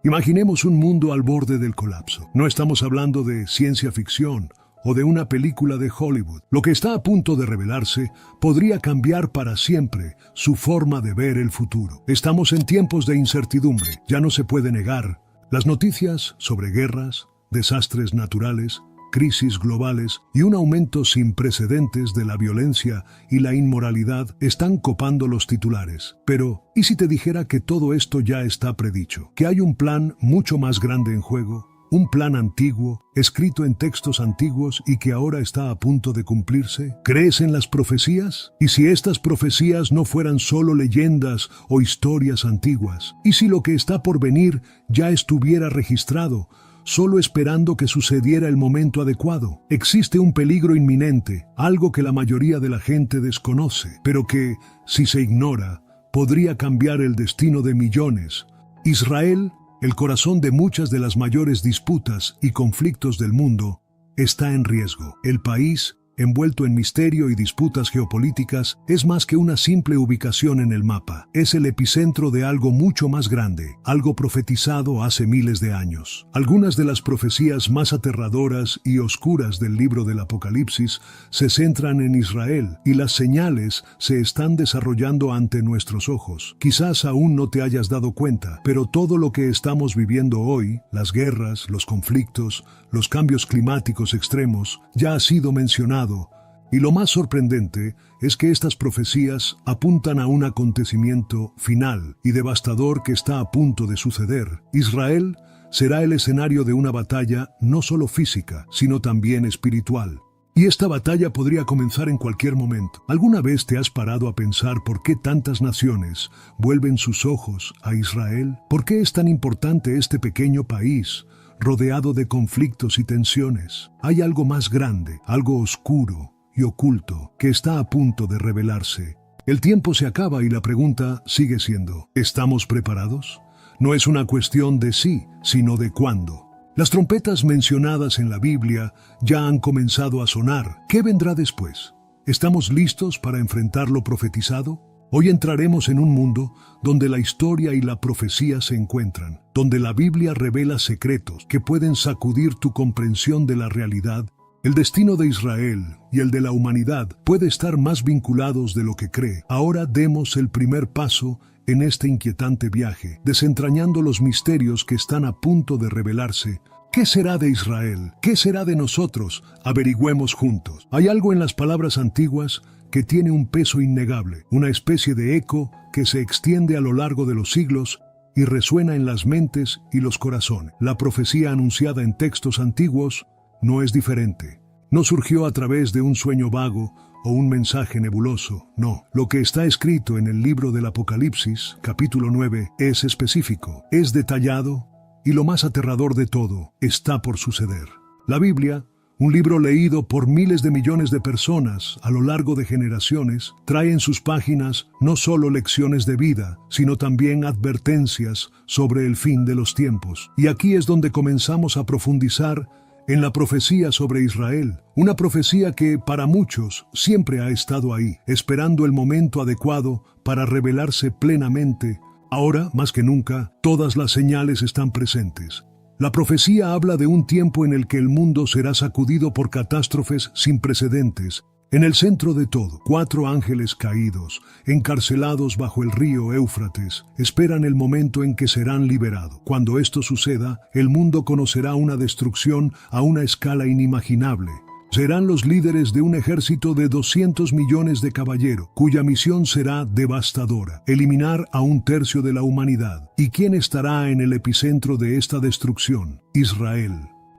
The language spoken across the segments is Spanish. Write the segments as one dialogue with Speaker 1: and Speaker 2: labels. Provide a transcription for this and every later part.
Speaker 1: Imaginemos un mundo al borde del colapso. No estamos hablando de ciencia ficción o de una película de Hollywood. Lo que está a punto de revelarse podría cambiar para siempre su forma de ver el futuro. Estamos en tiempos de incertidumbre, ya no se puede negar. Las noticias sobre guerras, desastres naturales, crisis globales y un aumento sin precedentes de la violencia y la inmoralidad están copando los titulares. Pero, ¿y si te dijera que todo esto ya está predicho? Que hay un plan mucho más grande en juego, un plan antiguo, escrito en textos antiguos y que ahora está a punto de cumplirse. ¿Crees en las profecías? ¿Y si estas profecías no fueran solo leyendas o historias antiguas? ¿Y si lo que está por venir ya estuviera registrado, solo esperando que sucediera el momento adecuado? Existe un peligro inminente, algo que la mayoría de la gente desconoce, pero que, si se ignora, podría cambiar el destino de millones. Israel, el corazón de muchas de las mayores disputas y conflictos del mundo, está en riesgo. El país, envuelto en misterio y disputas geopolíticas, es más que una simple ubicación en el mapa. Es el epicentro de algo mucho más grande, algo profetizado hace miles de años. Algunas de las profecías más aterradoras y oscuras del libro del Apocalipsis se centran en Israel, y las señales se están desarrollando ante nuestros ojos. Quizás aún no te hayas dado cuenta, pero todo lo que estamos viviendo hoy, las guerras, los conflictos, los cambios climáticos extremos, ya ha sido mencionado. Y lo más sorprendente es que estas profecías apuntan a un acontecimiento final y devastador que está a punto de suceder. Israel será el escenario de una batalla no solo física, sino también espiritual. Y esta batalla podría comenzar en cualquier momento. ¿Alguna vez te has parado a pensar por qué tantas naciones vuelven sus ojos a Israel? ¿Por qué es tan importante este pequeño país, rodeado de conflictos y tensiones? Hay algo más grande, algo oscuro y oculto, que está a punto de revelarse. El tiempo se acaba y la pregunta sigue siendo, ¿estamos preparados? No es una cuestión de sí, sino de cuándo. Las trompetas mencionadas en la Biblia ya han comenzado a sonar. ¿Qué vendrá después? ¿Estamos listos para enfrentar lo profetizado? Hoy entraremos en un mundo donde la historia y la profecía se encuentran, donde la Biblia revela secretos que pueden sacudir tu comprensión de la realidad. El destino de Israel y el de la humanidad puede estar más vinculados de lo que cree. Ahora demos el primer paso en este inquietante viaje, desentrañando los misterios que están a punto de revelarse. ¿Qué será de Israel? ¿Qué será de nosotros? Averigüemos juntos. Hay algo en las palabras antiguas que tiene un peso innegable, una especie de eco que se extiende a lo largo de los siglos y resuena en las mentes y los corazones. La profecía anunciada en textos antiguos no es diferente. No surgió a través de un sueño vago o un mensaje nebuloso, no. Lo que está escrito en el libro del Apocalipsis, capítulo 9, es específico, es detallado y lo más aterrador de todo, está por suceder. La Biblia, un libro leído por miles de millones de personas a lo largo de generaciones, trae en sus páginas no solo lecciones de vida, sino también advertencias sobre el fin de los tiempos. Y aquí es donde comenzamos a profundizar en la profecía sobre Israel, una profecía que para muchos siempre ha estado ahí, esperando el momento adecuado para revelarse plenamente. Ahora, más que nunca, todas las señales están presentes. La profecía habla de un tiempo en el que el mundo será sacudido por catástrofes sin precedentes. En el centro de todo, 4 ángeles caídos, encarcelados bajo el río Éufrates, esperan el momento en que serán liberados. Cuando esto suceda, el mundo conocerá una destrucción a una escala inimaginable. Serán los líderes de un ejército de 200 millones de caballeros, cuya misión será devastadora, eliminar a 1/3 de la humanidad. ¿Y quién estará en el epicentro de esta destrucción? Israel.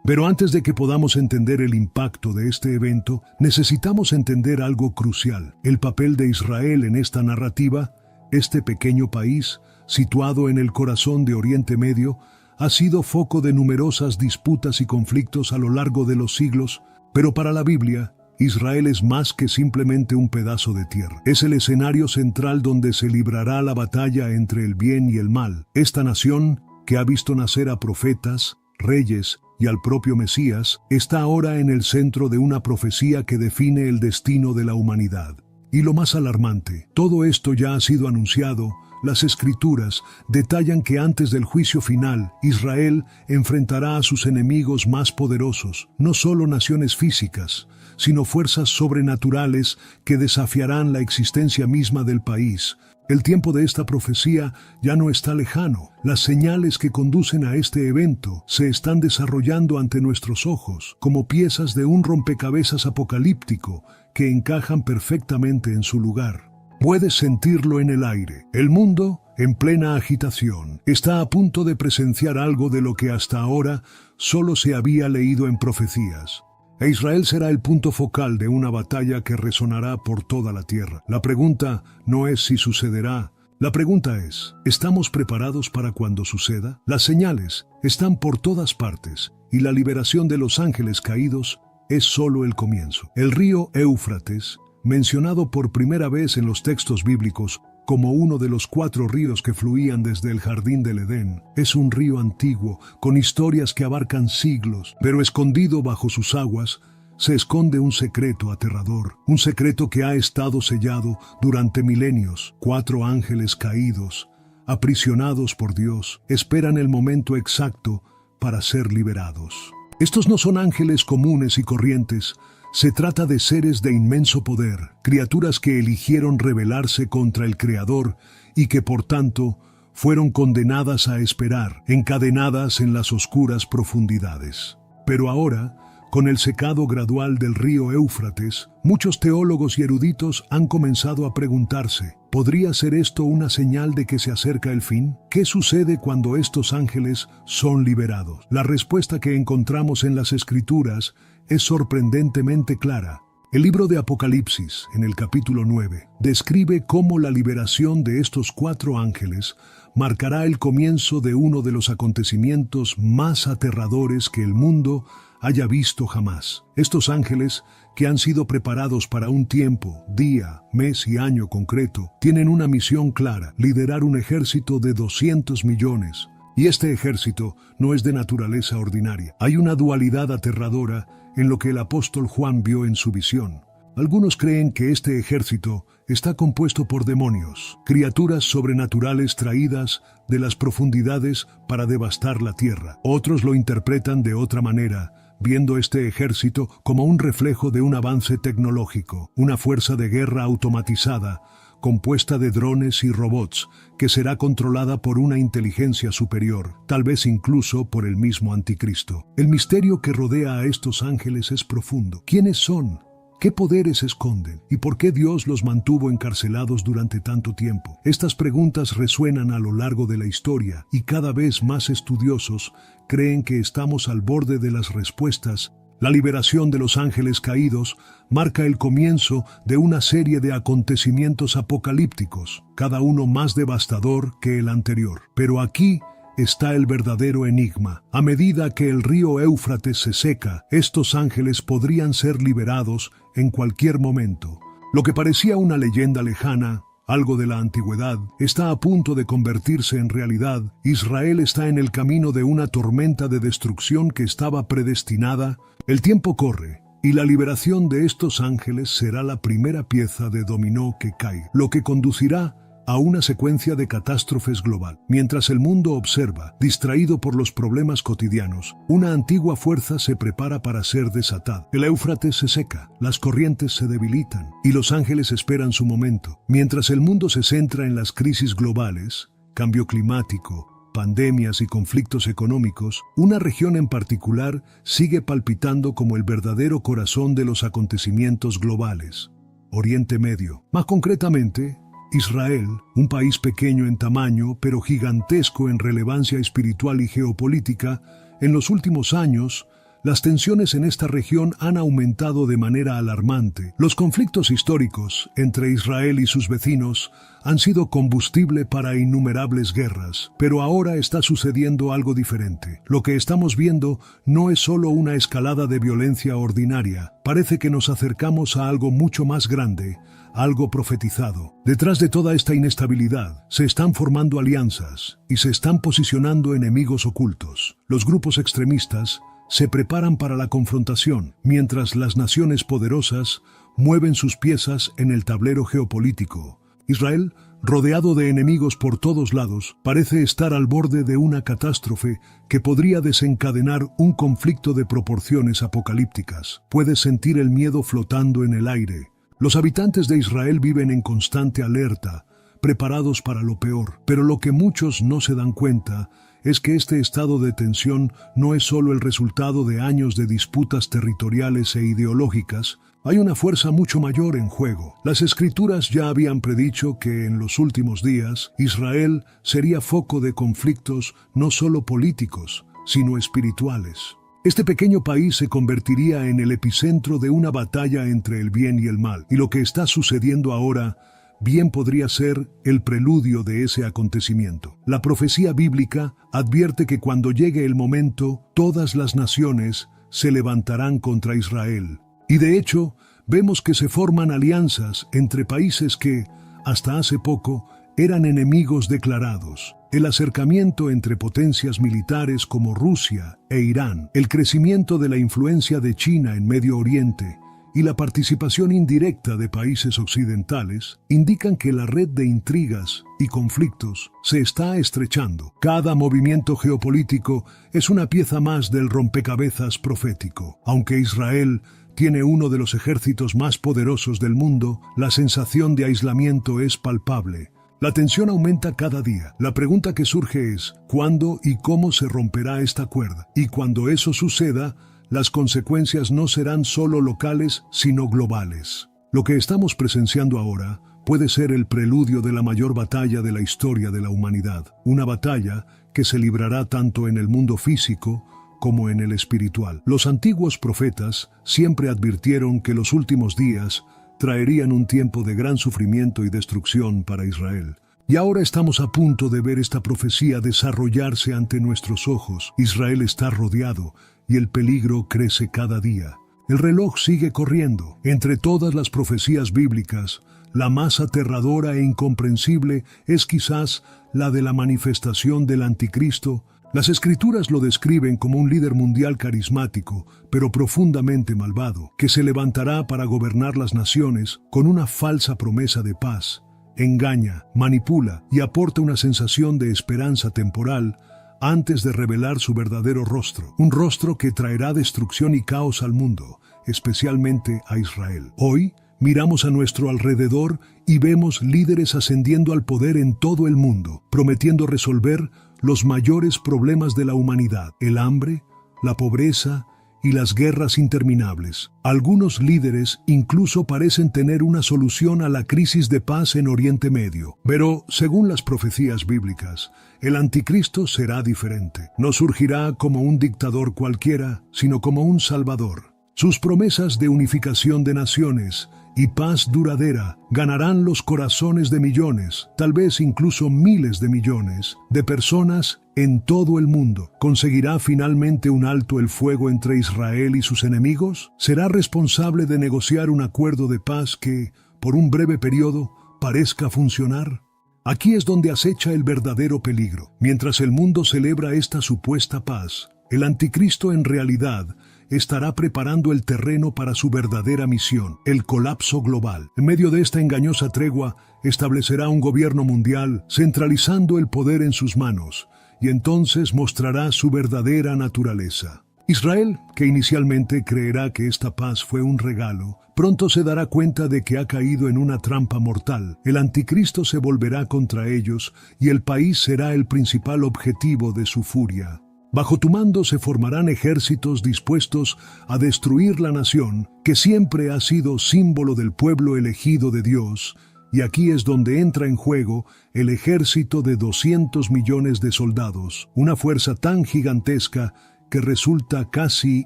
Speaker 1: Pero antes de que podamos entender el impacto de este evento, necesitamos entender algo crucial: el papel de Israel en esta narrativa. Este pequeño país, situado en el corazón de Oriente Medio, ha sido foco de numerosas disputas y conflictos a lo largo de los siglos, pero para la Biblia, Israel es más que simplemente un pedazo de tierra. Es el escenario central donde se librará la batalla entre el bien y el mal. Esta nación, que ha visto nacer a profetas, reyes y al propio Mesías, está ahora en el centro de una profecía que define el destino de la humanidad. Y lo más alarmante, todo esto ya ha sido anunciado las Escrituras detallan que antes del juicio final, Israel enfrentará a sus enemigos más poderosos, no solo naciones físicas, sino fuerzas sobrenaturales que desafiarán la existencia misma del país. El tiempo de esta profecía ya no está lejano. Las señales que conducen a este evento se están desarrollando ante nuestros ojos, como piezas de un rompecabezas apocalíptico que encajan perfectamente en su lugar. Puedes sentirlo en el aire. El mundo, en plena agitación, está a punto de presenciar algo de lo que hasta ahora solo se había leído en profecías. E Israel será el punto focal de una batalla que resonará por toda la tierra. La pregunta no es si sucederá. La pregunta es, ¿estamos preparados para cuando suceda? Las señales están por todas partes y la liberación de los ángeles caídos es solo el comienzo. El río Éufrates, mencionado por primera vez en los textos bíblicos como uno de los 4 ríos que fluían desde el jardín del Edén, es un río antiguo, con historias que abarcan siglos, pero escondido bajo sus aguas se esconde un secreto aterrador, un secreto que ha estado sellado durante milenios. 4 ángeles caídos, aprisionados por Dios, esperan el momento exacto para ser liberados. Estos no son ángeles comunes y corrientes. Se trata de seres de inmenso poder, criaturas que eligieron rebelarse contra el Creador y que, por tanto, fueron condenadas a esperar, encadenadas en las oscuras profundidades. Pero ahora, con el secado gradual del río Éufrates, muchos teólogos y eruditos han comenzado a preguntarse, ¿podría ser esto una señal de que se acerca el fin? ¿Qué sucede cuando estos ángeles son liberados? La respuesta que encontramos en las Escrituras es sorprendentemente clara. El libro de Apocalipsis, en el capítulo 9, describe cómo la liberación de estos 4 ángeles marcará el comienzo de uno de los acontecimientos más aterradores que el mundo haya visto jamás. Estos ángeles, que han sido preparados para un tiempo, día, mes y año concreto, tienen una misión clara: liderar un ejército de 200 millones. Y este ejército no es de naturaleza ordinaria. Hay una dualidad aterradora en lo que el apóstol Juan vio en su visión. Algunos creen que este ejército está compuesto por demonios, criaturas sobrenaturales traídas de las profundidades para devastar la tierra. Otros lo interpretan de otra manera, viendo este ejército como un reflejo de un avance tecnológico, una fuerza de guerra automatizada, compuesta de drones y robots, que será controlada por una inteligencia superior, tal vez incluso por el mismo anticristo. El misterio que rodea a estos ángeles es profundo. ¿Quiénes son? ¿Qué poderes esconden? ¿Y por qué Dios los mantuvo encarcelados durante tanto tiempo? Estas preguntas resuenan a lo largo de la historia y cada vez más estudiosos creen que estamos al borde de las respuestas. La liberación de los ángeles caídos marca el comienzo de una serie de acontecimientos apocalípticos, cada uno más devastador que el anterior. Pero aquí está el verdadero enigma. A medida que el río Éufrates se seca, estos ángeles podrían ser liberados en cualquier momento. Lo que parecía una leyenda lejana, algo de la antigüedad, está a punto de convertirse en realidad. Israel está en el camino de una tormenta de destrucción que estaba predestinada. El tiempo corre, y la liberación de estos ángeles será la primera pieza de dominó que cae, lo que conducirá a una secuencia de catástrofes global. Mientras el mundo observa, distraído por los problemas cotidianos, una antigua fuerza se prepara para ser desatada. El Éufrates se seca, las corrientes se debilitan, y los ángeles esperan su momento. Mientras el mundo se centra en las crisis globales, cambio climático, pandemias y conflictos económicos, una región en particular sigue palpitando como el verdadero corazón de los acontecimientos globales: Oriente Medio. Más concretamente, Israel, un país pequeño en tamaño, pero gigantesco en relevancia espiritual y geopolítica. En los últimos años, las tensiones en esta región han aumentado de manera alarmante. Los conflictos históricos entre Israel y sus vecinos han sido combustible para innumerables guerras, pero ahora está sucediendo algo diferente. Lo que estamos viendo no es solo una escalada de violencia ordinaria. Parece que nos acercamos a algo mucho más grande, algo profetizado. Detrás de toda esta inestabilidad, se están formando alianzas y se están posicionando enemigos ocultos. Los grupos extremistas se preparan para la confrontación, mientras las naciones poderosas mueven sus piezas en el tablero geopolítico. Israel, rodeado de enemigos por todos lados, parece estar al borde de una catástrofe que podría desencadenar un conflicto de proporciones apocalípticas. Puedes sentir el miedo flotando en el aire. Los habitantes de Israel viven en constante alerta, preparados para lo peor. Pero lo que muchos no se dan cuenta es que este estado de tensión no es solo el resultado de años de disputas territoriales e ideológicas. Hay una fuerza mucho mayor en juego. Las Escrituras ya habían predicho que en los últimos días Israel sería foco de conflictos no solo políticos, sino espirituales. Este pequeño país se convertiría en el epicentro de una batalla entre el bien y el mal, y lo que está sucediendo ahora bien podría ser el preludio de ese acontecimiento. La profecía bíblica advierte que cuando llegue el momento, todas las naciones se levantarán contra Israel. Y de hecho, vemos que se forman alianzas entre países que, hasta hace poco, eran enemigos declarados. El acercamiento entre potencias militares como Rusia e Irán, el crecimiento de la influencia de China en Medio Oriente y la participación indirecta de países occidentales indican que la red de intrigas y conflictos se está estrechando. Cada movimiento geopolítico es una pieza más del rompecabezas profético. Aunque Israel tiene uno de los ejércitos más poderosos del mundo, la sensación de aislamiento es palpable. La tensión aumenta cada día. La pregunta que surge es, ¿cuándo y cómo se romperá esta cuerda? Y cuando eso suceda, las consecuencias no serán solo locales, sino globales. Lo que estamos presenciando ahora puede ser el preludio de la mayor batalla de la historia de la humanidad. Una batalla que se librará tanto en el mundo físico como en el espiritual. Los antiguos profetas siempre advirtieron que los últimos días traerían un tiempo de gran sufrimiento y destrucción para Israel. Y ahora estamos a punto de ver esta profecía desarrollarse ante nuestros ojos. Israel está rodeado y el peligro crece cada día. El reloj sigue corriendo. Entre todas las profecías bíblicas, la más aterradora e incomprensible es quizás la de la manifestación del anticristo. Las Escrituras lo describen como un líder mundial carismático, pero profundamente malvado, que se levantará para gobernar las naciones con una falsa promesa de paz. Engaña, manipula y aporta una sensación de esperanza temporal antes de revelar su verdadero rostro, un rostro que traerá destrucción y caos al mundo, especialmente a Israel. Hoy, miramos a nuestro alrededor y vemos líderes ascendiendo al poder en todo el mundo, prometiendo resolver los mayores problemas de la humanidad: el hambre, la pobreza y las guerras interminables. Algunos líderes incluso parecen tener una solución a la crisis de paz en Oriente Medio. Pero, según las profecías bíblicas, el anticristo será diferente. No surgirá como un dictador cualquiera, sino como un salvador. Sus promesas de unificación de naciones y paz duradera ganarán los corazones de millones, tal vez incluso miles de millones, de personas en todo el mundo. ¿Conseguirá finalmente un alto el fuego entre Israel y sus enemigos? ¿Será responsable de negociar un acuerdo de paz que, por un breve periodo, parezca funcionar? Aquí es donde acecha el verdadero peligro. Mientras el mundo celebra esta supuesta paz, el anticristo en realidad estará preparando el terreno para su verdadera misión, el colapso global. En medio de esta engañosa tregua, establecerá un gobierno mundial, centralizando el poder en sus manos, y entonces mostrará su verdadera naturaleza. Israel, que inicialmente creerá que esta paz fue un regalo, pronto se dará cuenta de que ha caído en una trampa mortal. El anticristo se volverá contra ellos, y el país será el principal objetivo de su furia. Bajo tu mando se formarán ejércitos dispuestos a destruir la nación, que siempre ha sido símbolo del pueblo elegido de Dios, y aquí es donde entra en juego el ejército de 200 millones de soldados, una fuerza tan gigantesca que resulta casi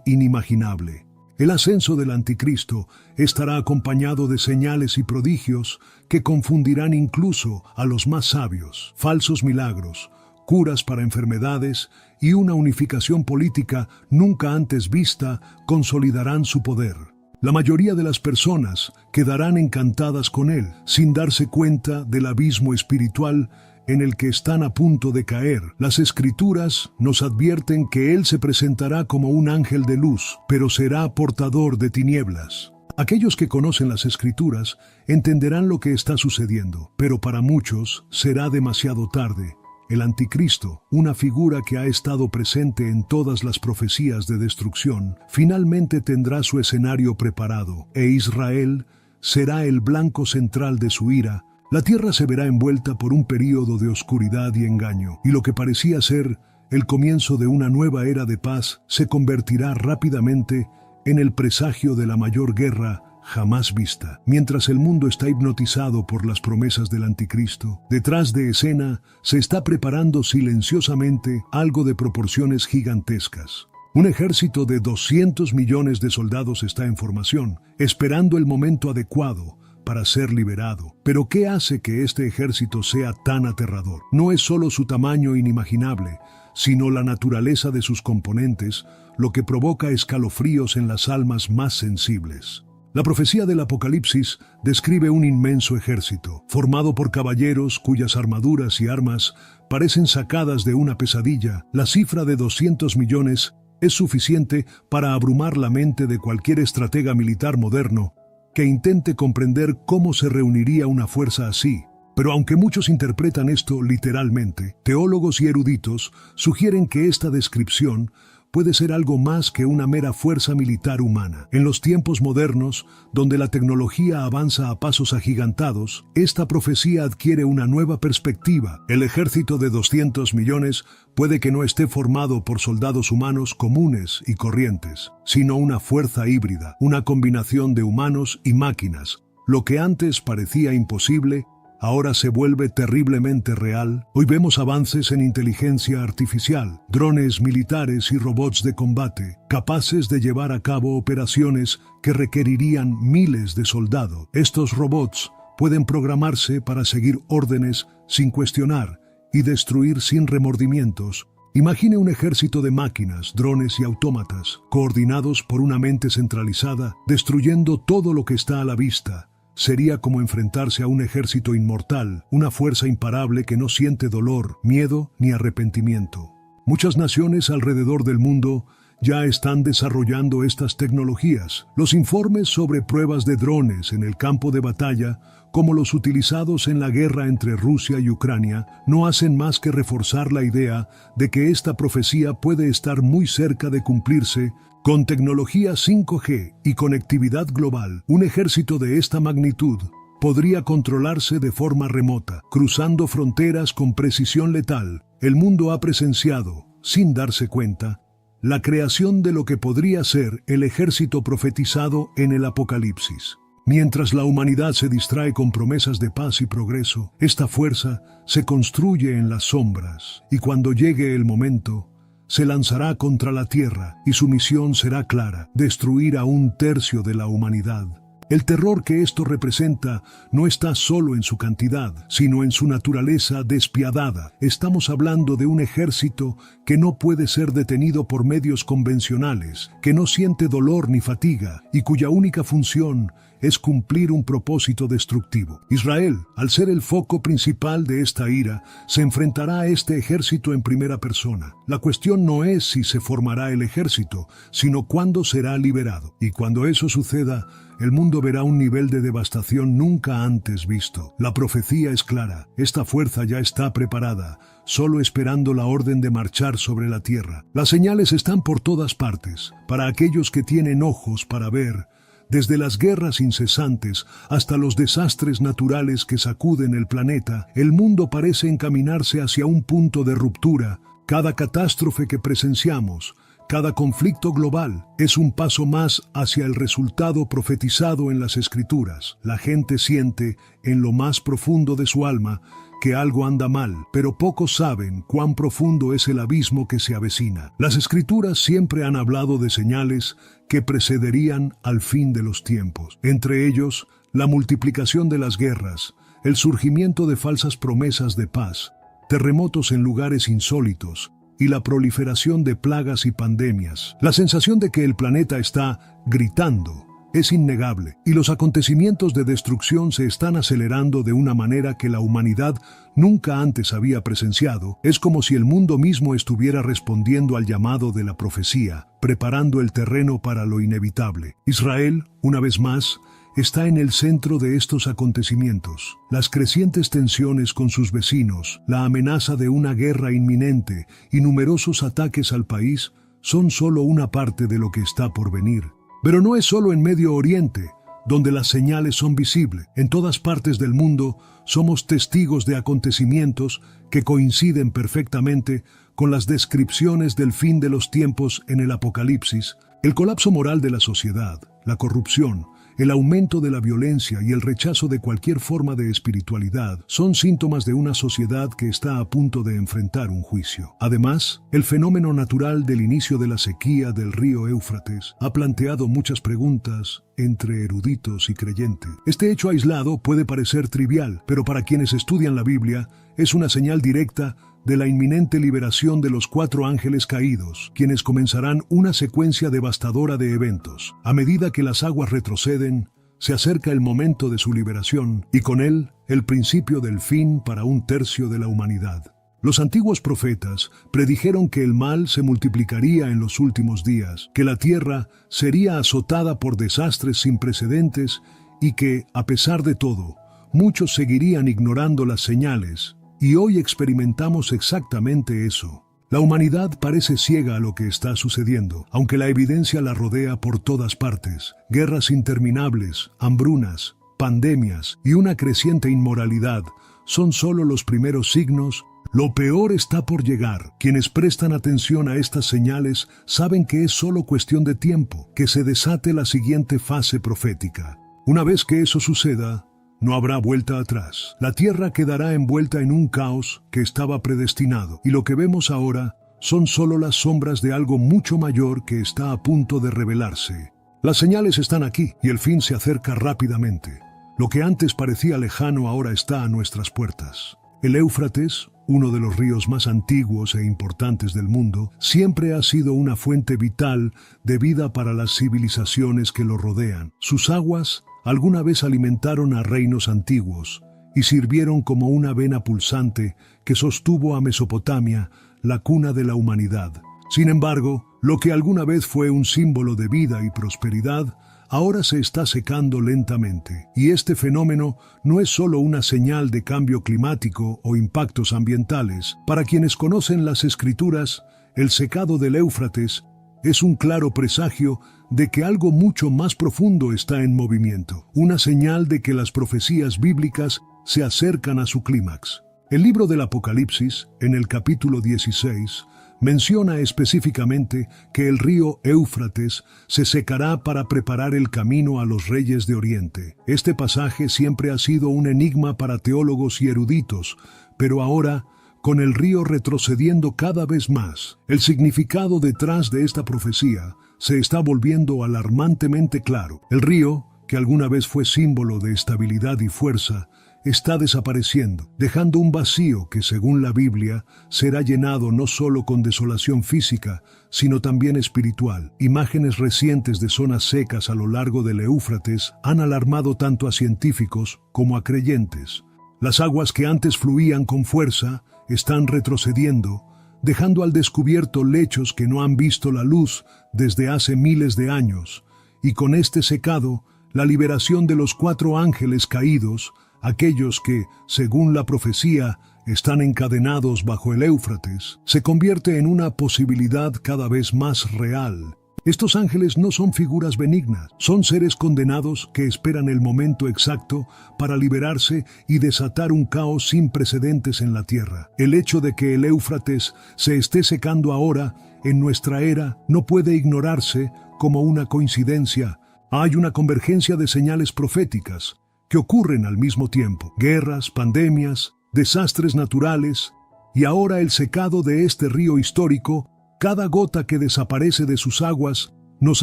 Speaker 1: inimaginable. El ascenso del anticristo estará acompañado de señales y prodigios que confundirán incluso a los más sabios. Falsos milagros, curas para enfermedades y una unificación política nunca antes vista consolidarán su poder. La mayoría de las personas quedarán encantadas con él, sin darse cuenta del abismo espiritual en el que están a punto de caer. Las Escrituras nos advierten que él se presentará como un ángel de luz, pero será portador de tinieblas. Aquellos que conocen las Escrituras entenderán lo que está sucediendo, pero para muchos será demasiado tarde. El Anticristo, una figura que ha estado presente en todas las profecías de destrucción, finalmente tendrá su escenario preparado, e Israel será el blanco central de su ira. La tierra se verá envuelta por un período de oscuridad y engaño, y lo que parecía ser el comienzo de una nueva era de paz se convertirá rápidamente en el presagio de la mayor guerra jamás vista. Mientras el mundo está hipnotizado por las promesas del Anticristo, detrás de escena se está preparando silenciosamente algo de proporciones gigantescas. Un ejército de 200 millones de soldados está en formación, esperando el momento adecuado para ser liberado. Pero ¿qué hace que este ejército sea tan aterrador? No es solo su tamaño inimaginable, sino la naturaleza de sus componentes, lo que provoca escalofríos en las almas más sensibles. La profecía del Apocalipsis describe un inmenso ejército, formado por caballeros cuyas armaduras y armas parecen sacadas de una pesadilla. La cifra de 200 millones es suficiente para abrumar la mente de cualquier estratega militar moderno que intente comprender cómo se reuniría una fuerza así. Pero aunque muchos interpretan esto literalmente, teólogos y eruditos sugieren que esta descripción puede ser algo más que una mera fuerza militar humana. En los tiempos modernos, donde la tecnología avanza a pasos agigantados, esta profecía adquiere una nueva perspectiva. El ejército de 200 millones puede que no esté formado por soldados humanos comunes y corrientes, sino una fuerza híbrida, una combinación de humanos y máquinas. Lo que antes parecía imposible, ahora se vuelve terriblemente real. Hoy vemos avances en inteligencia artificial, drones militares y robots de combate, capaces de llevar a cabo operaciones que requerirían miles de soldados. Estos robots pueden programarse para seguir órdenes sin cuestionar y destruir sin remordimientos. Imagine un ejército de máquinas, drones y autómatas, coordinados por una mente centralizada, destruyendo todo lo que está a la vista. Sería como enfrentarse a un ejército inmortal, una fuerza imparable que no siente dolor, miedo ni arrepentimiento. Muchas naciones alrededor del mundo ya están desarrollando estas tecnologías. Los informes sobre pruebas de drones en el campo de batalla, como los utilizados en la guerra entre Rusia y Ucrania, no hacen más que reforzar la idea de que esta profecía puede estar muy cerca de cumplirse. Con tecnología 5G y conectividad global, un ejército de esta magnitud podría controlarse de forma remota, cruzando fronteras con precisión letal. El mundo ha presenciado, sin darse cuenta, la creación de lo que podría ser el ejército profetizado en el Apocalipsis. Mientras la humanidad se distrae con promesas de paz y progreso, esta fuerza se construye en las sombras, y cuando llegue el momento, se lanzará contra la tierra y su misión será clara: destruir a 1/3 de la humanidad. El terror que esto representa no está solo en su cantidad, sino en su naturaleza despiadada. Estamos hablando de un ejército que no puede ser detenido por medios convencionales, que no siente dolor ni fatiga y cuya única función es cumplir un propósito destructivo. Israel, al ser el foco principal de esta ira, se enfrentará a este ejército en primera persona. La cuestión no es si se formará el ejército, sino cuándo será liberado. Y cuando eso suceda, el mundo verá un nivel de devastación nunca antes visto. La profecía es clara: esta fuerza ya está preparada, solo esperando la orden de marchar sobre la tierra. Las señales están por todas partes, para aquellos que tienen ojos para ver. Desde las guerras incesantes hasta los desastres naturales que sacuden el planeta, el mundo parece encaminarse hacia un punto de ruptura. Cada catástrofe que presenciamos, cada conflicto global, es un paso más hacia el resultado profetizado en las Escrituras. La gente siente, en lo más profundo de su alma, que algo anda mal, pero pocos saben cuán profundo es el abismo que se avecina. Las Escrituras siempre han hablado de señales que precederían al fin de los tiempos. Entre ellos, la multiplicación de las guerras, el surgimiento de falsas promesas de paz, terremotos en lugares insólitos y la proliferación de plagas y pandemias. La sensación de que el planeta está gritando es innegable, y los acontecimientos de destrucción se están acelerando de una manera que la humanidad nunca antes había presenciado. Es como si el mundo mismo estuviera respondiendo al llamado de la profecía, preparando el terreno para lo inevitable. Israel, una vez más, está en el centro de estos acontecimientos. Las crecientes tensiones con sus vecinos, la amenaza de una guerra inminente y numerosos ataques al país son solo una parte de lo que está por venir. Pero no es solo en Medio Oriente, donde las señales son visibles. En todas partes del mundo somos testigos de acontecimientos que coinciden perfectamente con las descripciones del fin de los tiempos en el Apocalipsis. El colapso moral de la sociedad, la corrupción, el aumento de la violencia y el rechazo de cualquier forma de espiritualidad son síntomas de una sociedad que está a punto de enfrentar un juicio. Además, el fenómeno natural del inicio de la sequía del río Éufrates ha planteado muchas preguntas entre eruditos y creyentes. Este hecho aislado puede parecer trivial, pero para quienes estudian la Biblia es una señal directa de la inminente liberación de los 4 ángeles caídos, quienes comenzarán una secuencia devastadora de eventos. A medida que las aguas retroceden, se acerca el momento de su liberación y con él el principio del fin para 1/3 de la humanidad. Los antiguos profetas predijeron que el mal se multiplicaría en los últimos días, que la tierra sería azotada por desastres sin precedentes y que, a pesar de todo, muchos seguirían ignorando las señales. Y hoy experimentamos exactamente eso. La humanidad parece ciega a lo que está sucediendo, aunque la evidencia la rodea por todas partes. Guerras interminables, hambrunas, pandemias y una creciente inmoralidad son solo los primeros signos. Lo peor está por llegar. Quienes prestan atención a estas señales saben que es solo cuestión de tiempo que se desate la siguiente fase profética. Una vez que eso suceda, no habrá vuelta atrás. La tierra quedará envuelta en un caos que estaba predestinado, y lo que vemos ahora son solo las sombras de algo mucho mayor que está a punto de revelarse. Las señales están aquí, y el fin se acerca rápidamente. Lo que antes parecía lejano ahora está a nuestras puertas. El Éufrates, uno de los ríos más antiguos e importantes del mundo, siempre ha sido una fuente vital de vida para las civilizaciones que lo rodean. Sus aguas alguna vez alimentaron a reinos antiguos y sirvieron como una vena pulsante que sostuvo a Mesopotamia, la cuna de la humanidad. Sin embargo, lo que alguna vez fue un símbolo de vida y prosperidad, ahora se está secando lentamente. Y este fenómeno no es solo una señal de cambio climático o impactos ambientales. Para quienes conocen las Escrituras, el secado del Éufrates es un claro presagio de que algo mucho más profundo está en movimiento, una señal de que las profecías bíblicas se acercan a su clímax. El libro del Apocalipsis, en el capítulo 16, menciona específicamente que el río Éufrates se secará para preparar el camino a los reyes de Oriente. Este pasaje siempre ha sido un enigma para teólogos y eruditos, pero ahora, con el río retrocediendo cada vez más, el significado detrás de esta profecía se está volviendo alarmantemente claro. El río, que alguna vez fue símbolo de estabilidad y fuerza, está desapareciendo, dejando un vacío que, según la Biblia, será llenado no solo con desolación física, sino también espiritual. Imágenes recientes de zonas secas a lo largo del Éufrates han alarmado tanto a científicos como a creyentes. Las aguas que antes fluían con fuerza están retrocediendo, dejando al descubierto lechos que no han visto la luz desde hace miles de años, y con este secado, la liberación de los 4 ángeles caídos, aquellos que, según la profecía, están encadenados bajo el Éufrates, se convierte en una posibilidad cada vez más real. Estos ángeles no son figuras benignas, son seres condenados que esperan el momento exacto para liberarse y desatar un caos sin precedentes en la tierra. El hecho de que el Éufrates se esté secando ahora, en nuestra era, no puede ignorarse como una coincidencia. Hay una convergencia de señales proféticas que ocurren al mismo tiempo: guerras, pandemias, desastres naturales, y ahora el secado de este río histórico. Cada gota que desaparece de sus aguas nos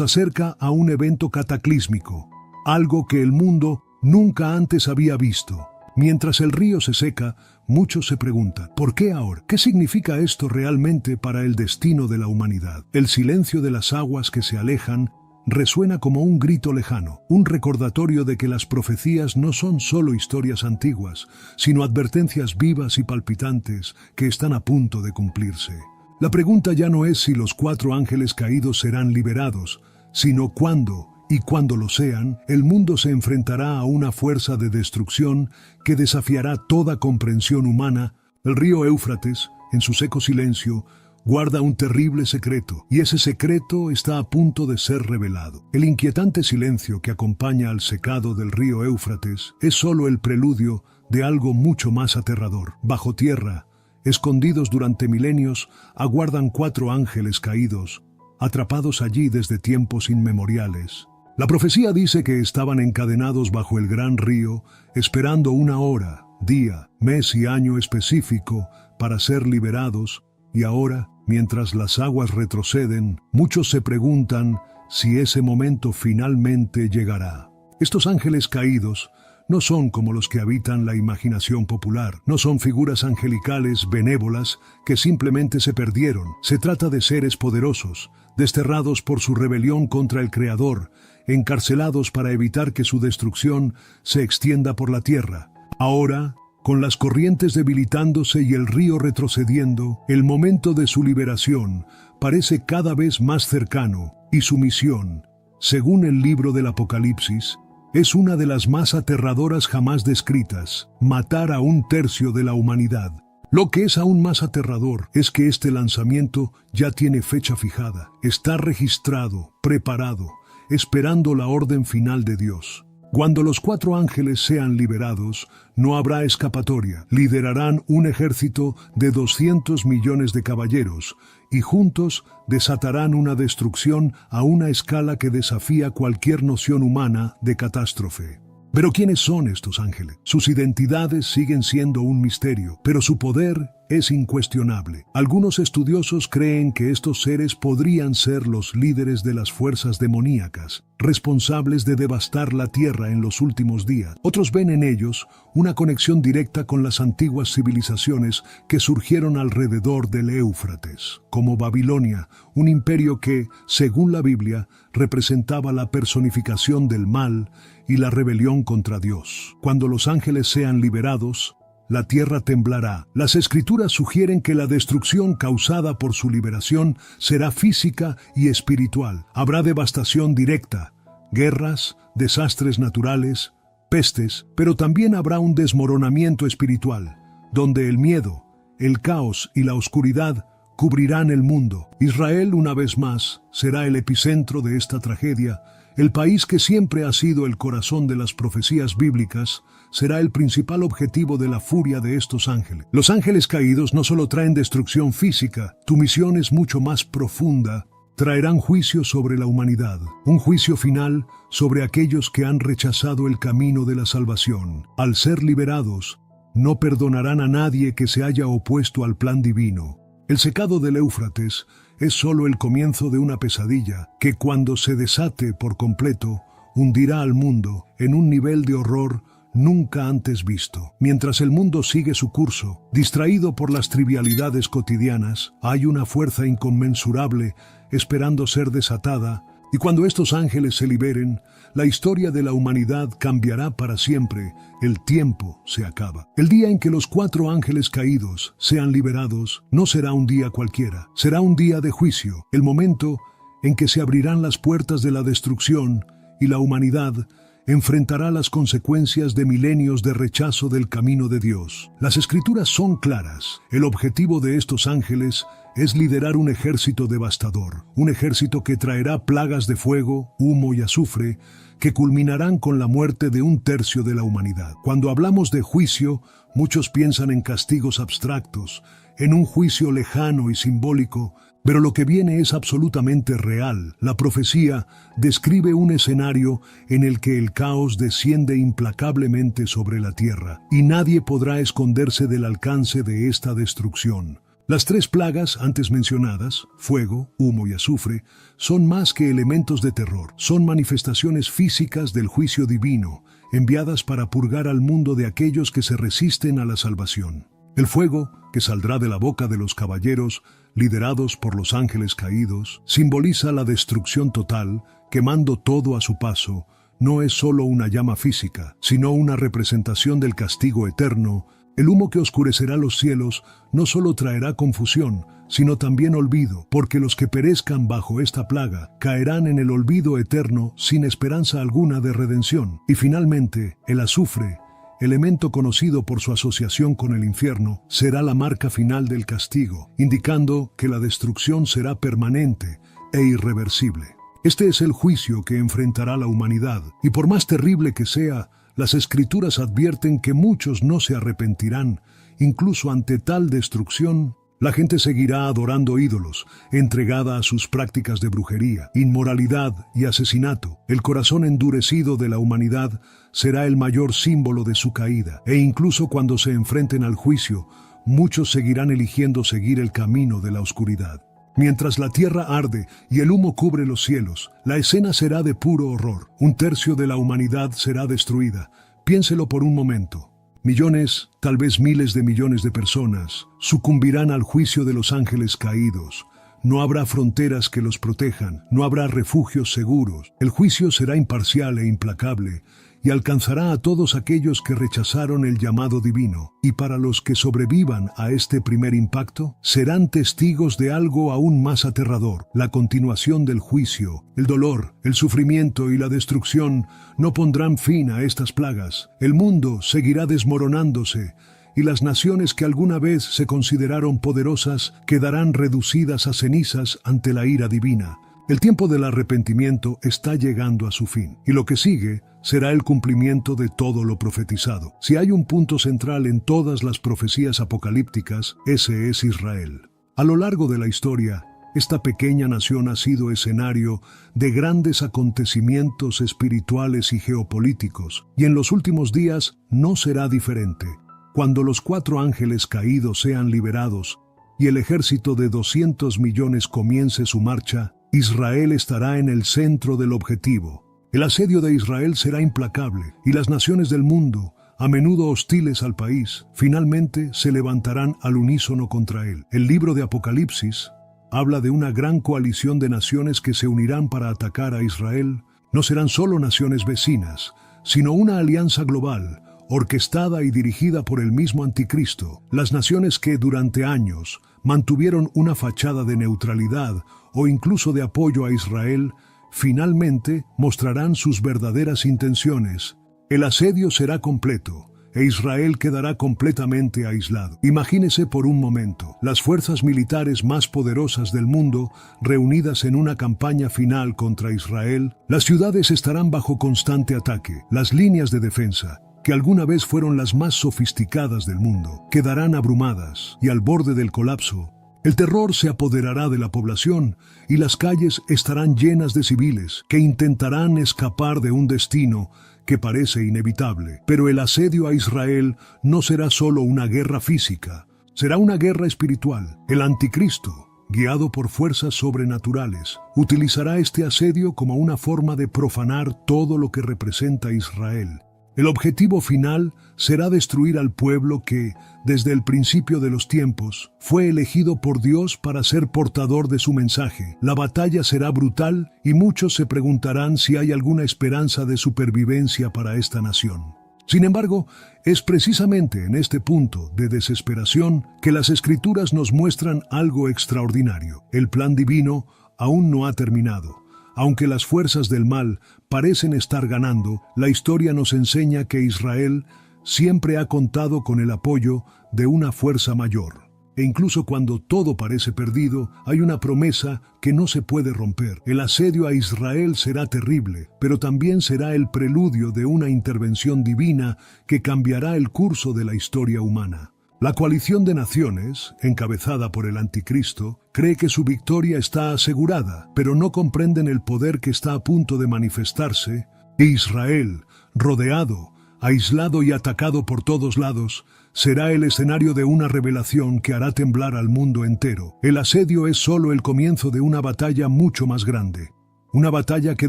Speaker 1: acerca a un evento cataclísmico, algo que el mundo nunca antes había visto. Mientras el río se seca, muchos se preguntan, ¿por qué ahora? ¿Qué significa esto realmente para el destino de la humanidad? El silencio de las aguas que se alejan resuena como un grito lejano, un recordatorio de que las profecías no son solo historias antiguas, sino advertencias vivas y palpitantes que están a punto de cumplirse. La pregunta ya no es si los 4 ángeles caídos serán liberados, sino cuándo, y cuando lo sean, el mundo se enfrentará a una fuerza de destrucción que desafiará toda comprensión humana. El río Éufrates, en su seco silencio, guarda un terrible secreto, y ese secreto está a punto de ser revelado. El inquietante silencio que acompaña al secado del río Éufrates es solo el preludio de algo mucho más aterrador. Bajo tierra, escondidos durante milenios, aguardan 4 ángeles caídos, atrapados allí desde tiempos inmemoriales. La profecía dice que estaban encadenados bajo el gran río, esperando una hora, día, mes y año específico para ser liberados, y ahora, mientras las aguas retroceden, muchos se preguntan si ese momento finalmente llegará. Estos ángeles caídos no son como los que habitan la imaginación popular, no son figuras angelicales benévolas que simplemente se perdieron. Se trata de seres poderosos, desterrados por su rebelión contra el Creador, encarcelados para evitar que su destrucción se extienda por la tierra. Ahora, con las corrientes debilitándose y el río retrocediendo, el momento de su liberación parece cada vez más cercano, y su misión, según el libro del Apocalipsis, es una de las más aterradoras jamás descritas: matar a 1/3 de la humanidad. Lo que es aún más aterrador es que este lanzamiento ya tiene fecha fijada, está registrado, preparado, esperando la orden final de Dios. Cuando los 4 ángeles sean liberados, no habrá escapatoria. Liderarán un ejército de 200 millones de caballeros y juntos desatarán una destrucción a una escala que desafía cualquier noción humana de catástrofe. Pero ¿quiénes son estos ángeles? Sus identidades siguen siendo un misterio, pero su poder es incuestionable. Algunos estudiosos creen que estos seres podrían ser los líderes de las fuerzas demoníacas, responsables de devastar la tierra en los últimos días. Otros ven en ellos una conexión directa con las antiguas civilizaciones que surgieron alrededor del Éufrates, como Babilonia, un imperio que, según la Biblia, representaba la personificación del mal y la rebelión contra Dios. Cuando los ángeles sean liberados, la tierra temblará. Las escrituras sugieren que la destrucción causada por su liberación será física y espiritual. Habrá devastación directa, guerras, desastres naturales, pestes, pero también habrá un desmoronamiento espiritual, donde el miedo, el caos y la oscuridad cubrirán el mundo. Israel, una vez más, será el epicentro de esta tragedia. El país que siempre ha sido el corazón de las profecías bíblicas será el principal objetivo de la furia de estos ángeles. Los ángeles caídos no solo traen destrucción física, tu misión es mucho más profunda. Traerán juicio sobre la humanidad, un juicio final sobre aquellos que han rechazado el camino de la salvación. Al ser liberados, no perdonarán a nadie que se haya opuesto al plan divino. El secado del Éufrates es solo el comienzo de una pesadilla que, cuando se desate por completo, hundirá al mundo en un nivel de horror nunca antes visto. Mientras el mundo sigue su curso, distraído por las trivialidades cotidianas, hay una fuerza inconmensurable esperando ser desatada, y cuando estos ángeles se liberen, la historia de la humanidad cambiará para siempre. El tiempo se acaba. El día en que los 4 ángeles caídos sean liberados no será un día cualquiera, será un día de juicio, el momento en que se abrirán las puertas de la destrucción y la humanidad enfrentará las consecuencias de milenios de rechazo del camino de Dios. Las escrituras son claras. El objetivo de estos ángeles es liderar un ejército devastador, un ejército que traerá plagas de fuego, humo y azufre, que culminarán con la muerte de 1/3 de la humanidad. Cuando hablamos de juicio, muchos piensan en castigos abstractos, en un juicio lejano y simbólico, pero lo que viene es absolutamente real. La profecía describe un escenario en el que el caos desciende implacablemente sobre la tierra, y nadie podrá esconderse del alcance de esta destrucción. Las 3 plagas antes mencionadas, fuego, humo y azufre, son más que elementos de terror, son manifestaciones físicas del juicio divino, enviadas para purgar al mundo de aquellos que se resisten a la salvación. El fuego, que saldrá de la boca de los caballeros, liderados por los ángeles caídos, simboliza la destrucción total, quemando todo a su paso. No es solo una llama física, sino una representación del castigo eterno. El humo que oscurecerá los cielos no solo traerá confusión, sino también olvido, porque los que perezcan bajo esta plaga caerán en el olvido eterno sin esperanza alguna de redención. Y finalmente, el azufre, elemento conocido por su asociación con el infierno, será la marca final del castigo, indicando que la destrucción será permanente e irreversible. Este es el juicio que enfrentará la humanidad, y por más terrible que sea, las Escrituras advierten que muchos no se arrepentirán. Incluso ante tal destrucción, la gente seguirá adorando ídolos, entregada a sus prácticas de brujería, inmoralidad y asesinato. El corazón endurecido de la humanidad será el mayor símbolo de su caída, e incluso cuando se enfrenten al juicio, muchos seguirán eligiendo seguir el camino de la oscuridad. Mientras la tierra arde y el humo cubre los cielos, la escena será de puro horror. Un tercio de la humanidad será destruida. Piénselo por un momento. Millones, tal vez miles de millones de personas, sucumbirán al juicio de los ángeles caídos. No habrá fronteras que los protejan, no habrá refugios seguros. El juicio será imparcial e implacable, y alcanzará a todos aquellos que rechazaron el llamado divino. Y para los que sobrevivan a este primer impacto, serán testigos de algo aún más aterrador: la continuación del juicio. El dolor, el sufrimiento y la destrucción no pondrán fin a estas plagas. El mundo seguirá desmoronándose, y las naciones que alguna vez se consideraron poderosas quedarán reducidas a cenizas ante la ira divina. El tiempo del arrepentimiento está llegando a su fin, y lo que sigue será el cumplimiento de todo lo profetizado. Si hay un punto central en todas las profecías apocalípticas, ese es Israel. A lo largo de la historia, esta pequeña nación ha sido escenario de grandes acontecimientos espirituales y geopolíticos, y en los últimos días no será diferente. Cuando los 4 ángeles caídos sean liberados y el ejército de 200 millones comience su marcha, Israel estará en el centro del objetivo. El asedio de Israel será implacable, y las naciones del mundo, a menudo hostiles al país, finalmente se levantarán al unísono contra él. El libro de Apocalipsis habla de una gran coalición de naciones que se unirán para atacar a Israel. No serán solo naciones vecinas, sino una alianza global, orquestada y dirigida por el mismo Anticristo. Las naciones que durante años mantuvieron una fachada de neutralidad o incluso de apoyo a Israel, finalmente mostrarán sus verdaderas intenciones. El asedio será completo, e Israel quedará completamente aislado. Imagínese por un momento las fuerzas militares más poderosas del mundo reunidas en una campaña final contra Israel. Las ciudades estarán bajo constante ataque. Las líneas de defensa, que alguna vez fueron las más sofisticadas del mundo, quedarán abrumadas y al borde del colapso. El terror se apoderará de la población y las calles estarán llenas de civiles que intentarán escapar de un destino que parece inevitable. Pero el asedio a Israel no será solo una guerra física, será una guerra espiritual. El Anticristo, guiado por fuerzas sobrenaturales, utilizará este asedio como una forma de profanar todo lo que representa Israel. El objetivo final será destruir al pueblo que, desde el principio de los tiempos, fue elegido por Dios para ser portador de su mensaje. La batalla será brutal y muchos se preguntarán si hay alguna esperanza de supervivencia para esta nación. Sin embargo, es precisamente en este punto de desesperación que las Escrituras nos muestran algo extraordinario. El plan divino aún no ha terminado. Aunque las fuerzas del mal parecen estar ganando, la historia nos enseña que Israel siempre ha contado con el apoyo de una fuerza mayor. E incluso cuando todo parece perdido, hay una promesa que no se puede romper. El asedio a Israel será terrible, pero también será el preludio de una intervención divina que cambiará el curso de la historia humana. La coalición de naciones, encabezada por el Anticristo, cree que su victoria está asegurada, pero no comprenden el poder que está a punto de manifestarse. E Israel, rodeado, aislado y atacado por todos lados, será el escenario de una revelación que hará temblar al mundo entero. El asedio es solo el comienzo de una batalla mucho más grande, una batalla que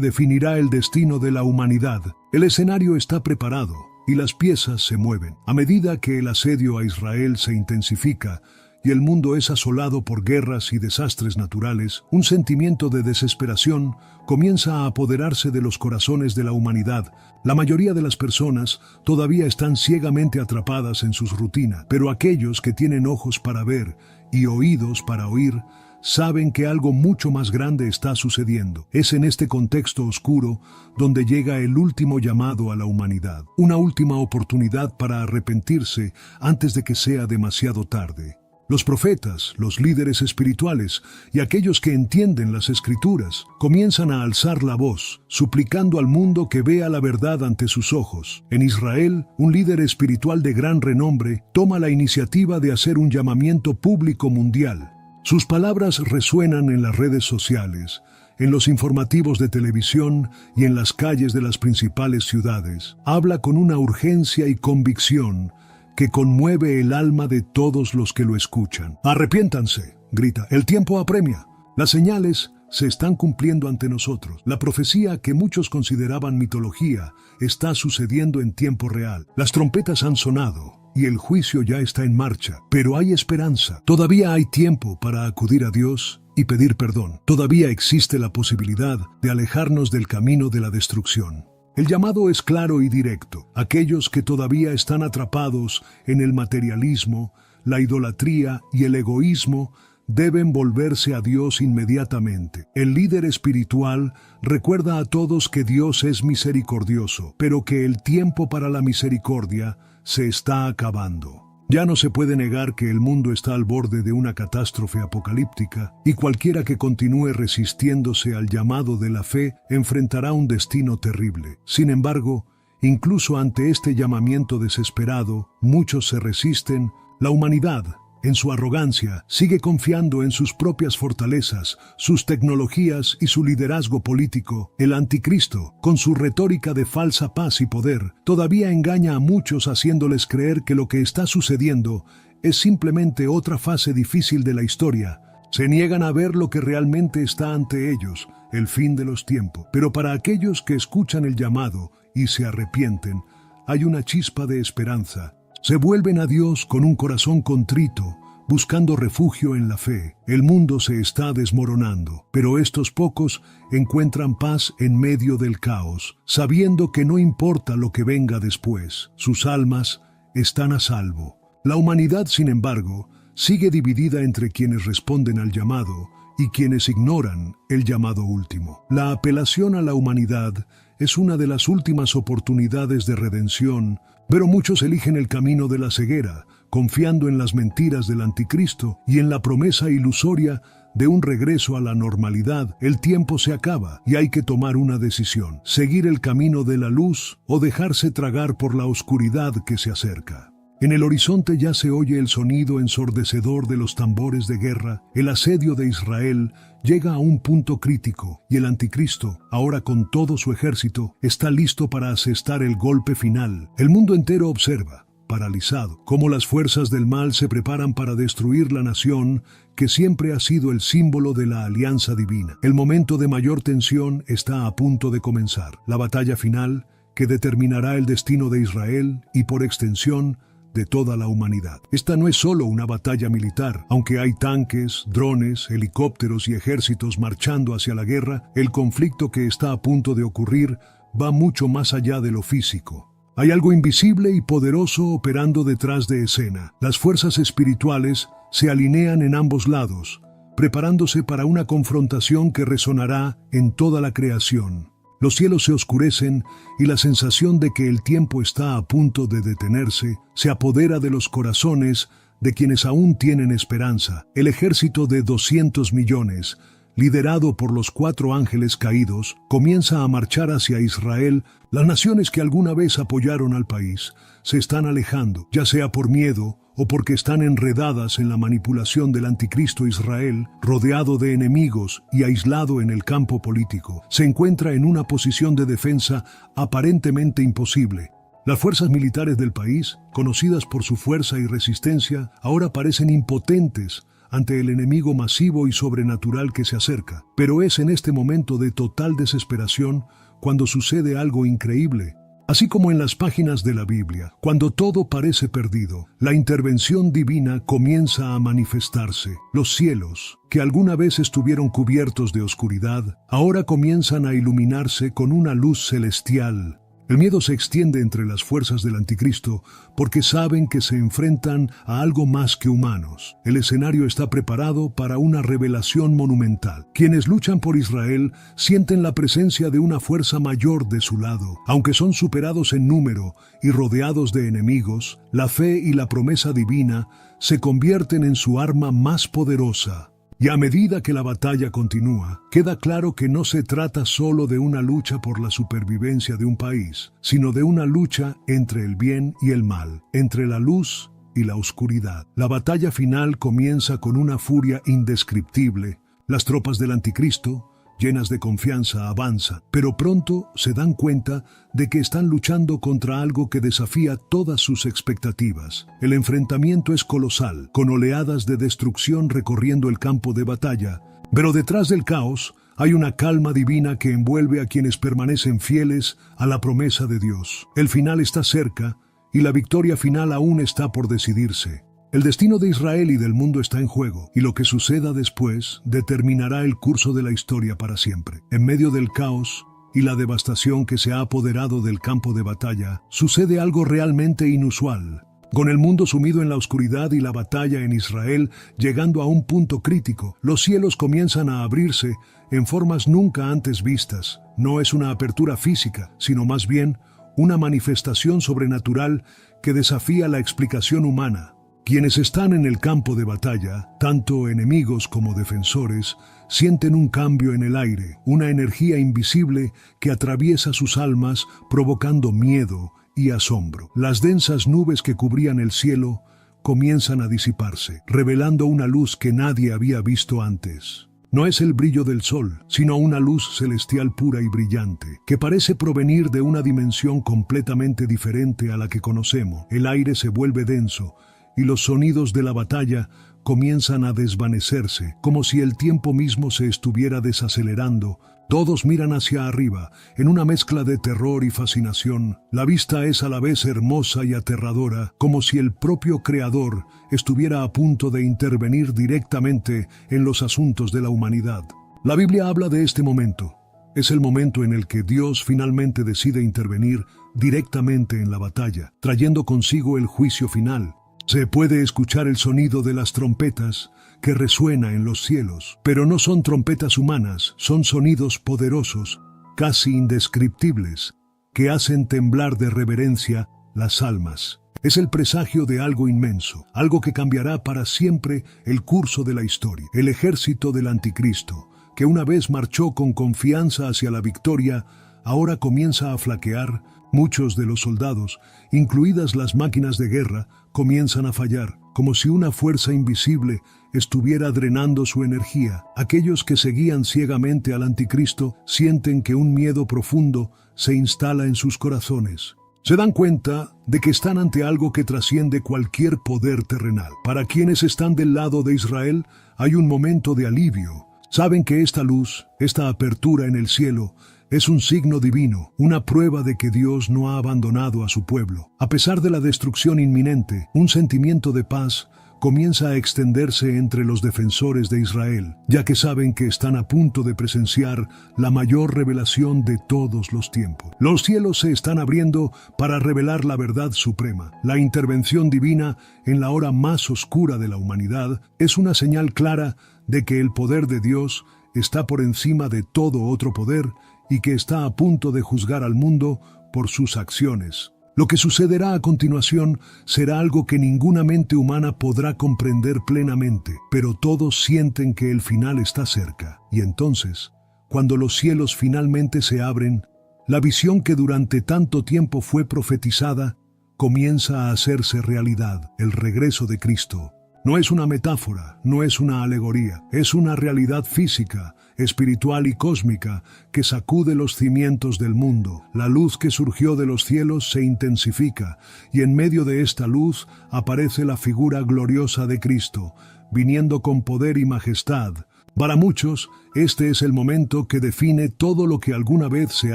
Speaker 1: definirá el destino de la humanidad. El escenario está preparado, y las piezas se mueven. A medida que el asedio a Israel se intensifica y el mundo es asolado por guerras y desastres naturales, un sentimiento de desesperación comienza a apoderarse de los corazones de la humanidad. La mayoría de las personas todavía están ciegamente atrapadas en sus rutinas, pero aquellos que tienen ojos para ver y oídos para oír, saben que algo mucho más grande está sucediendo. Es en este contexto oscuro donde llega el último llamado a la humanidad, una última oportunidad para arrepentirse antes de que sea demasiado tarde. Los profetas, los líderes espirituales y aquellos que entienden las Escrituras comienzan a alzar la voz, suplicando al mundo que vea la verdad ante sus ojos. En Israel, un líder espiritual de gran renombre toma la iniciativa de hacer un llamamiento público mundial. Sus palabras resuenan en las redes sociales, en los informativos de televisión y en las calles de las principales ciudades. Habla con una urgencia y convicción que conmueve el alma de todos los que lo escuchan. «Arrepiéntanse», grita, «el tiempo apremia. Las señales se están cumpliendo ante nosotros. La profecía que muchos consideraban mitología está sucediendo en tiempo real. Las trompetas han sonado y el juicio ya está en marcha. Pero hay esperanza. Todavía hay tiempo para acudir a Dios y pedir perdón. Todavía existe la posibilidad de alejarnos del camino de la destrucción». El llamado es claro y directo. Aquellos que todavía están atrapados en el materialismo, la idolatría y el egoísmo deben volverse a Dios inmediatamente. El líder espiritual recuerda a todos que Dios es misericordioso, pero que el tiempo para la misericordia se está acabando. Ya no se puede negar que el mundo está al borde de una catástrofe apocalíptica y cualquiera que continúe resistiéndose al llamado de la fe enfrentará un destino terrible. Sin embargo, incluso ante este llamamiento desesperado, muchos se resisten. La humanidad, en su arrogancia, sigue confiando en sus propias fortalezas, sus tecnologías y su liderazgo político. El anticristo, con su retórica de falsa paz y poder, todavía engaña a muchos haciéndoles creer que lo que está sucediendo es simplemente otra fase difícil de la historia. Se niegan a ver lo que realmente está ante ellos, el fin de los tiempos. Pero para aquellos que escuchan el llamado y se arrepienten, hay una chispa de esperanza. Se vuelven a Dios con un corazón contrito, buscando refugio en la fe. El mundo se está desmoronando, pero estos pocos encuentran paz en medio del caos, sabiendo que no importa lo que venga después, sus almas están a salvo. La humanidad, sin embargo, sigue dividida entre quienes responden al llamado y quienes ignoran el llamado último. La apelación a la humanidad es una de las últimas oportunidades de redención, pero muchos eligen el camino de la ceguera, confiando en las mentiras del anticristo y en la promesa ilusoria de un regreso a la normalidad. El tiempo se acaba y hay que tomar una decisión: seguir el camino de la luz o dejarse tragar por la oscuridad que se acerca. En el horizonte ya se oye el sonido ensordecedor de los tambores de guerra. El asedio de Israel llega a un punto crítico y el anticristo, ahora con todo su ejército, está listo para asestar el golpe final. El mundo entero observa, paralizado, cómo las fuerzas del mal se preparan para destruir la nación que siempre ha sido el símbolo de la alianza divina. El momento de mayor tensión está a punto de comenzar. La batalla final que determinará el destino de Israel y, por extensión, de toda la humanidad. Esta no es solo una batalla militar. Aunque hay tanques, drones, helicópteros y ejércitos marchando hacia la guerra, el conflicto que está a punto de ocurrir va mucho más allá de lo físico. Hay algo invisible y poderoso operando detrás de escena. Las fuerzas espirituales se alinean en ambos lados, preparándose para una confrontación que resonará en toda la creación. Los cielos se oscurecen y la sensación de que el tiempo está a punto de detenerse se apodera de los corazones de quienes aún tienen esperanza. El ejército de 200 millones, liderado por los 4 ángeles caídos, comienza a marchar hacia Israel. Las naciones que alguna vez apoyaron al país se están alejando, ya sea por miedo o porque están enredadas en la manipulación del anticristo. Israel, rodeado de enemigos y aislado en el campo político, se encuentra en una posición de defensa aparentemente imposible. Las fuerzas militares del país, conocidas por su fuerza y resistencia, ahora parecen impotentes ante el enemigo masivo y sobrenatural que se acerca. Pero es en este momento de total desesperación cuando sucede algo increíble. Así como en las páginas de la Biblia, cuando todo parece perdido, la intervención divina comienza a manifestarse. Los cielos, que alguna vez estuvieron cubiertos de oscuridad, ahora comienzan a iluminarse con una luz celestial. El miedo se extiende entre las fuerzas del anticristo porque saben que se enfrentan a algo más que humanos. El escenario está preparado para una revelación monumental. Quienes luchan por Israel sienten la presencia de una fuerza mayor de su lado. Aunque son superados en número y rodeados de enemigos, la fe y la promesa divina se convierten en su arma más poderosa. Y a medida que la batalla continúa, queda claro que no se trata solo de una lucha por la supervivencia de un país, sino de una lucha entre el bien y el mal, entre la luz y la oscuridad. La batalla final comienza con una furia indescriptible. Las tropas del anticristo, llenas de confianza, avanzan, pero pronto se dan cuenta de que están luchando contra algo que desafía todas sus expectativas. El enfrentamiento es colosal, con oleadas de destrucción recorriendo el campo de batalla, pero detrás del caos hay una calma divina que envuelve a quienes permanecen fieles a la promesa de Dios. El final está cerca y la victoria final aún está por decidirse. El destino de Israel y del mundo está en juego, y lo que suceda después determinará el curso de la historia para siempre. En medio del caos y la devastación que se ha apoderado del campo de batalla, sucede algo realmente inusual. Con el mundo sumido en la oscuridad y la batalla en Israel llegando a un punto crítico, los cielos comienzan a abrirse en formas nunca antes vistas. No es una apertura física, sino más bien una manifestación sobrenatural que desafía la explicación humana. Quienes están en el campo de batalla, tanto enemigos como defensores, sienten un cambio en el aire, una energía invisible que atraviesa sus almas provocando miedo y asombro. Las densas nubes que cubrían el cielo comienzan a disiparse, revelando una luz que nadie había visto antes. No es el brillo del sol, sino una luz celestial pura y brillante, que parece provenir de una dimensión completamente diferente a la que conocemos. El aire se vuelve denso, y los sonidos de la batalla comienzan a desvanecerse, como si el tiempo mismo se estuviera desacelerando. Todos miran hacia arriba, en una mezcla de terror y fascinación. La vista es a la vez hermosa y aterradora, como si el propio Creador estuviera a punto de intervenir directamente en los asuntos de la humanidad. La Biblia habla de este momento. Es el momento en el que Dios finalmente decide intervenir directamente en la batalla, trayendo consigo el juicio final. Se puede escuchar el sonido de las trompetas que resuena en los cielos, pero no son trompetas humanas, son sonidos poderosos, casi indescriptibles, que hacen temblar de reverencia las almas. Es el presagio de algo inmenso, algo que cambiará para siempre el curso de la historia. El ejército del anticristo, que una vez marchó con confianza hacia la victoria, ahora comienza a flaquear. Muchos de los soldados, incluidas las máquinas de guerra, comienzan a fallar, como si una fuerza invisible estuviera drenando su energía. Aquellos que seguían ciegamente al anticristo sienten que un miedo profundo se instala en sus corazones. Se dan cuenta de que están ante algo que trasciende cualquier poder terrenal. Para quienes están del lado de Israel, hay un momento de alivio. Saben que esta luz, esta apertura en el cielo, es un signo divino, una prueba de que Dios no ha abandonado a su pueblo. A pesar de la destrucción inminente, un sentimiento de paz comienza a extenderse entre los defensores de Israel, ya que saben que están a punto de presenciar la mayor revelación de todos los tiempos. Los cielos se están abriendo para revelar la verdad suprema. La intervención divina en la hora más oscura de la humanidad es una señal clara de que el poder de Dios está por encima de todo otro poder y que está a punto de juzgar al mundo por sus acciones. Lo que sucederá a continuación será algo que ninguna mente humana podrá comprender plenamente, pero todos sienten que el final está cerca. Y entonces, cuando los cielos finalmente se abren, la visión que durante tanto tiempo fue profetizada comienza a hacerse realidad. El regreso de Cristo no es una metáfora, no es una alegoría, es una realidad física, espiritual y cósmica que sacude los cimientos del mundo. La luz que surgió de los cielos se intensifica y en medio de esta luz aparece la figura gloriosa de Cristo, viniendo con poder y majestad, Para muchos, este es el momento que define todo lo que alguna vez se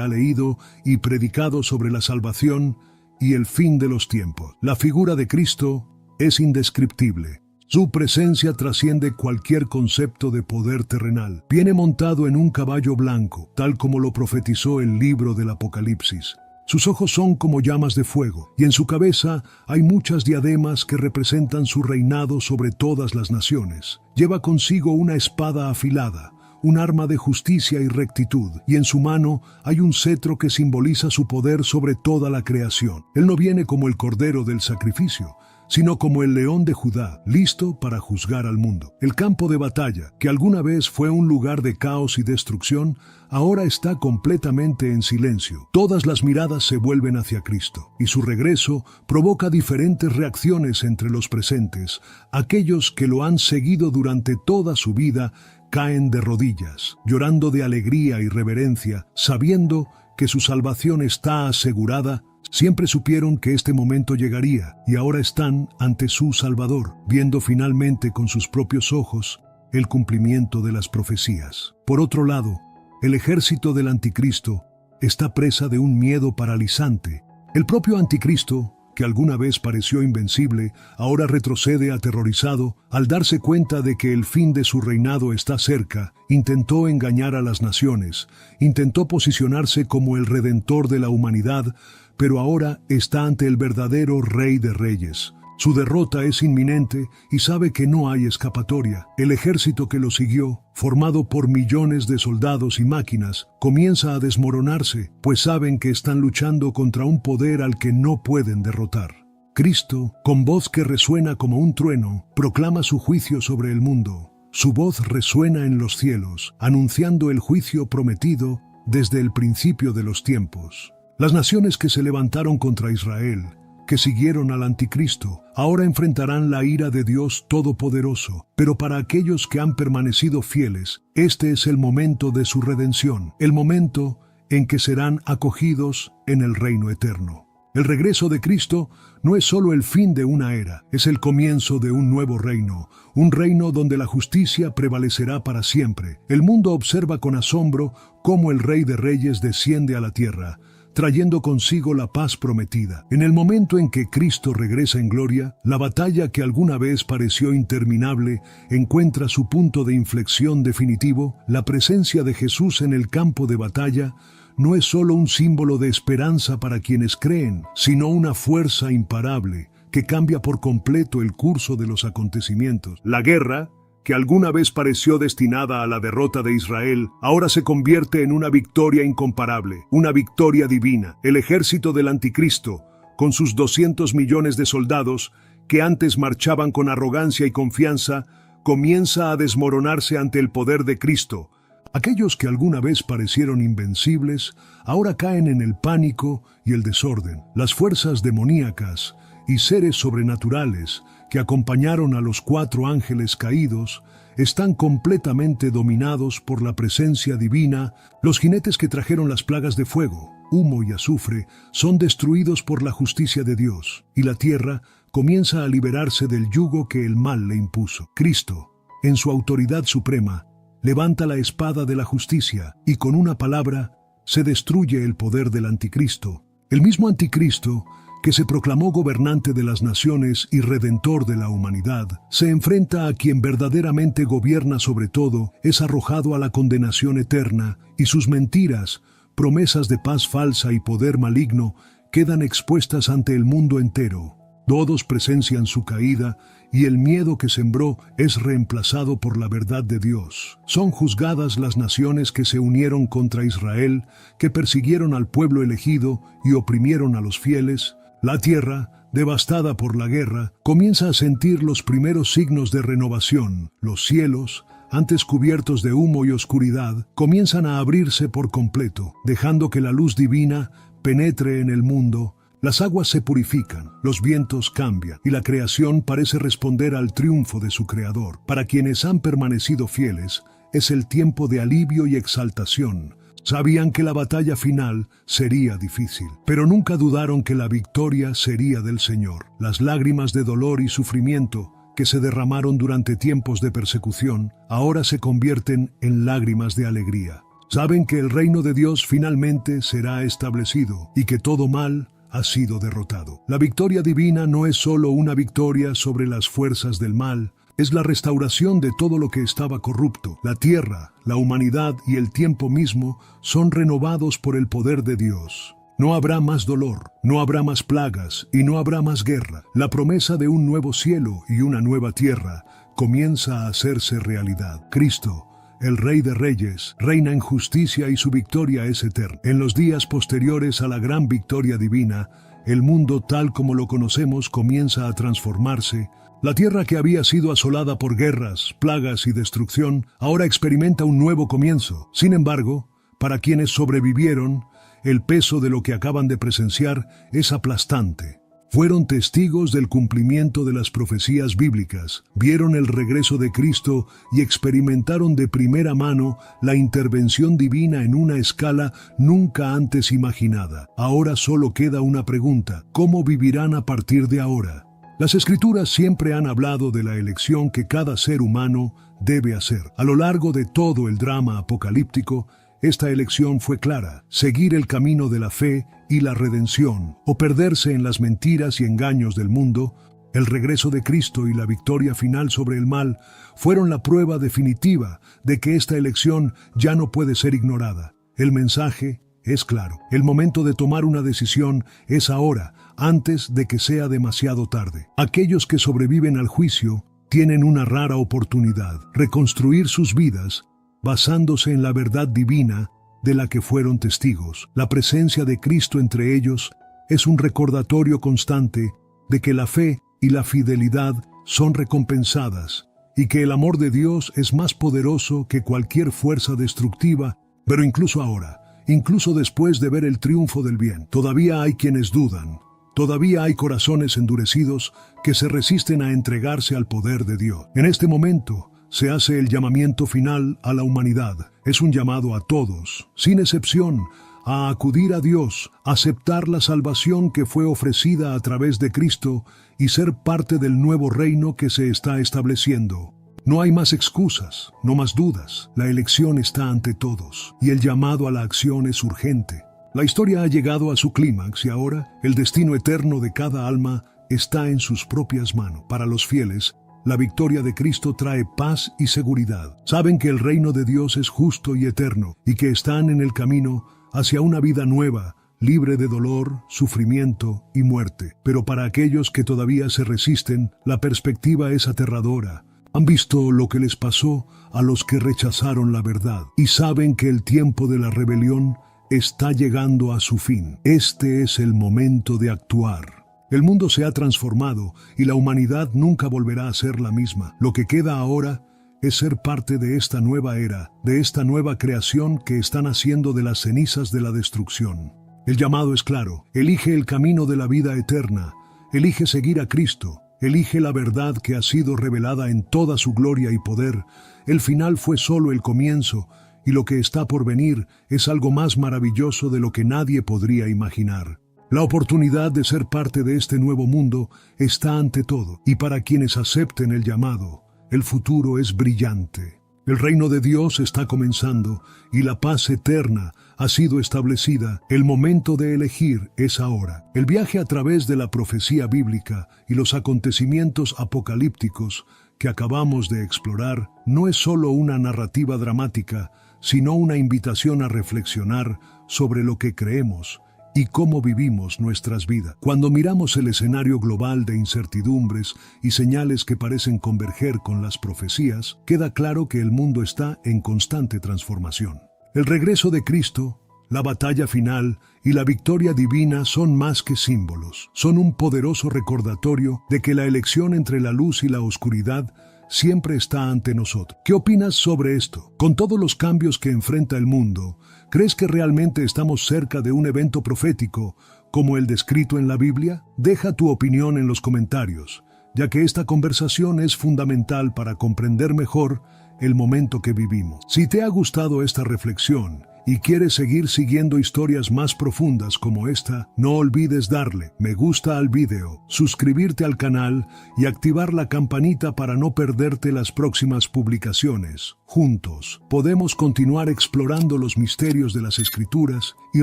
Speaker 1: ha leído y predicado sobre la salvación y el fin de los tiempos. La figura de Cristo es indescriptible. Su presencia trasciende cualquier concepto de poder terrenal. Viene montado en un caballo blanco, tal como lo profetizó el libro del Apocalipsis. Sus ojos son como llamas de fuego, y en su cabeza hay muchas diademas que representan su reinado sobre todas las naciones. Lleva consigo una espada afilada, un arma de justicia y rectitud, y en su mano hay un cetro que simboliza su poder sobre toda la creación. Él no viene como el cordero del sacrificio, sino como el león de Judá, listo para juzgar al mundo. El campo de batalla, que alguna vez fue un lugar de caos y destrucción, ahora está completamente en silencio. Todas las miradas se vuelven hacia Cristo, y su regreso provoca diferentes reacciones entre los presentes. Aquellos que lo han seguido durante toda su vida caen de rodillas, llorando de alegría y reverencia, sabiendo que su salvación está asegurada. Siempre supieron que este momento llegaría y ahora están ante su Salvador, viendo finalmente con sus propios ojos el cumplimiento de las profecías. Por otro lado, el ejército del Anticristo está presa de un miedo paralizante. El propio Anticristo, que alguna vez pareció invencible, ahora retrocede aterrorizado al darse cuenta de que el fin de su reinado está cerca. Intentó engañar a las naciones, intentó posicionarse como el redentor de la humanidad, pero ahora está ante el verdadero Rey de Reyes. Su derrota es inminente y sabe que no hay escapatoria. El ejército que lo siguió, formado por millones de soldados y máquinas, comienza a desmoronarse, pues saben que están luchando contra un poder al que no pueden derrotar. Cristo, con voz que resuena como un trueno, proclama su juicio sobre el mundo. Su voz resuena en los cielos, anunciando el juicio prometido desde el principio de los tiempos. Las naciones que se levantaron contra Israel, que siguieron al Anticristo, ahora enfrentarán la ira de Dios Todopoderoso. Pero para aquellos que han permanecido fieles, este es el momento de su redención, el momento en que serán acogidos en el reino eterno. El regreso de Cristo no es solo el fin de una era, es el comienzo de un nuevo reino, un reino donde la justicia prevalecerá para siempre. El mundo observa con asombro cómo el Rey de Reyes desciende a la tierra, trayendo consigo la paz prometida. En el momento en que Cristo regresa en gloria, la batalla que alguna vez pareció interminable encuentra su punto de inflexión definitivo. La presencia de Jesús en el campo de batalla no es solo un símbolo de esperanza para quienes creen, sino una fuerza imparable que cambia por completo el curso de los acontecimientos. La guerra, que alguna vez pareció destinada a la derrota de Israel, ahora se convierte en una victoria incomparable, una victoria divina. El ejército del Anticristo, con sus 200 millones de soldados, que antes marchaban con arrogancia y confianza, comienza a desmoronarse ante el poder de Cristo. Aquellos que alguna vez parecieron invencibles, ahora caen en el pánico y el desorden. Las fuerzas demoníacas y seres sobrenaturales que acompañaron a los 4 ángeles caídos están completamente dominados por la presencia divina. Los jinetes que trajeron las plagas de fuego, humo y azufre son destruidos por la justicia de Dios, y la tierra comienza a liberarse del yugo que el mal le impuso. Cristo, en su autoridad suprema, levanta la espada de la justicia y con una palabra se destruye el poder del Anticristo. El mismo Anticristo, que se proclamó gobernante de las naciones y redentor de la humanidad, se enfrenta a quien verdaderamente gobierna sobre todo, es arrojado a la condenación eterna, y sus mentiras, promesas de paz falsa y poder maligno, quedan expuestas ante el mundo entero. Todos presencian su caída, y el miedo que sembró es reemplazado por la verdad de Dios. Son juzgadas las naciones que se unieron contra Israel, que persiguieron al pueblo elegido y oprimieron a los fieles. La tierra, devastada por la guerra, comienza a sentir los primeros signos de renovación. Los cielos, antes cubiertos de humo y oscuridad, comienzan a abrirse por completo, dejando que la luz divina penetre en el mundo. Las aguas se purifican, los vientos cambian, y la creación parece responder al triunfo de su Creador. Para quienes han permanecido fieles, es el tiempo de alivio y exaltación. Sabían que la batalla final sería difícil, pero nunca dudaron que la victoria sería del Señor. Las lágrimas de dolor y sufrimiento que se derramaron durante tiempos de persecución, ahora se convierten en lágrimas de alegría. Saben que el reino de Dios finalmente será establecido y que todo mal ha sido derrotado. La victoria divina no es solo una victoria sobre las fuerzas del mal, es la restauración de todo lo que estaba corrupto. La tierra, la humanidad y el tiempo mismo son renovados por el poder de Dios. No habrá más dolor, no habrá más plagas y no habrá más guerra. La promesa de un nuevo cielo y una nueva tierra comienza a hacerse realidad. Cristo, el Rey de Reyes, reina en justicia y su victoria es eterna. En los días posteriores a la gran victoria divina, el mundo tal como lo conocemos comienza a transformarse. La tierra que había sido asolada por guerras, plagas y destrucción, ahora experimenta un nuevo comienzo. Sin embargo, para quienes sobrevivieron, el peso de lo que acaban de presenciar es aplastante. Fueron testigos del cumplimiento de las profecías bíblicas, vieron el regreso de Cristo y experimentaron de primera mano la intervención divina en una escala nunca antes imaginada. Ahora solo queda una pregunta: ¿cómo vivirán a partir de ahora? Las Escrituras siempre han hablado de la elección que cada ser humano debe hacer. A lo largo de todo el drama apocalíptico, esta elección fue clara: seguir el camino de la fe y la redención, o perderse en las mentiras y engaños del mundo. El regreso de Cristo y la victoria final sobre el mal fueron la prueba definitiva de que esta elección ya no puede ser ignorada. El mensaje es claro: el momento de tomar una decisión es ahora, antes de que sea demasiado tarde. Aquellos que sobreviven al juicio tienen una rara oportunidad: reconstruir sus vidas basándose en la verdad divina de la que fueron testigos. La presencia de Cristo entre ellos es un recordatorio constante de que la fe y la fidelidad son recompensadas y que el amor de Dios es más poderoso que cualquier fuerza destructiva. Pero incluso ahora, incluso después de ver el triunfo del bien, todavía hay quienes dudan. Todavía hay corazones endurecidos que se resisten a entregarse al poder de Dios. En este momento se hace el llamamiento final a la humanidad. Es un llamado a todos, sin excepción, a acudir a Dios, aceptar la salvación que fue ofrecida a través de Cristo y ser parte del nuevo reino que se está estableciendo. No hay más excusas, no más dudas. La elección está ante todos y el llamado a la acción es urgente. La historia ha llegado a su clímax y ahora el destino eterno de cada alma está en sus propias manos. Para los fieles, la victoria de Cristo trae paz y seguridad. Saben que el reino de Dios es justo y eterno y que están en el camino hacia una vida nueva, libre de dolor, sufrimiento y muerte. Pero para aquellos que todavía se resisten, la perspectiva es aterradora. Han visto lo que les pasó a los que rechazaron la verdad y saben que el tiempo de la rebelión está llegando a su fin. Este es el momento de actuar. El mundo se ha transformado y la humanidad nunca volverá a ser la misma. Lo que queda ahora es ser parte de esta nueva era, de esta nueva creación que están haciendo de las cenizas de la destrucción. El llamado es claro: elige el camino de la vida eterna, elige seguir a Cristo, elige la verdad que ha sido revelada en toda su gloria y poder. El final fue solo el comienzo, y lo que está por venir es algo más maravilloso de lo que nadie podría imaginar. La oportunidad de ser parte de este nuevo mundo está ante todo, y para quienes acepten el llamado, el futuro es brillante. El reino de Dios está comenzando y la paz eterna ha sido establecida. El momento de elegir es ahora. El viaje a través de la profecía bíblica y los acontecimientos apocalípticos que acabamos de explorar no es solo una narrativa dramática, sino una invitación a reflexionar sobre lo que creemos y cómo vivimos nuestras vidas. Cuando miramos el escenario global de incertidumbres y señales que parecen converger con las profecías, queda claro que el mundo está en constante transformación. El regreso de Cristo, la batalla final y la victoria divina son más que símbolos. Son un poderoso recordatorio de que la elección entre la luz y la oscuridad siempre está ante nosotros. ¿Qué opinas sobre esto? Con todos los cambios que enfrenta el mundo, ¿crees que realmente estamos cerca de un evento profético como el descrito en la Biblia? Deja tu opinión en los comentarios, ya que esta conversación es fundamental para comprender mejor el momento que vivimos. Si te ha gustado esta reflexión y quieres seguir siguiendo historias más profundas como esta, no olvides darle me gusta al video, suscribirte al canal y activar la campanita para no perderte las próximas publicaciones. Juntos, podemos continuar explorando los misterios de las Escrituras y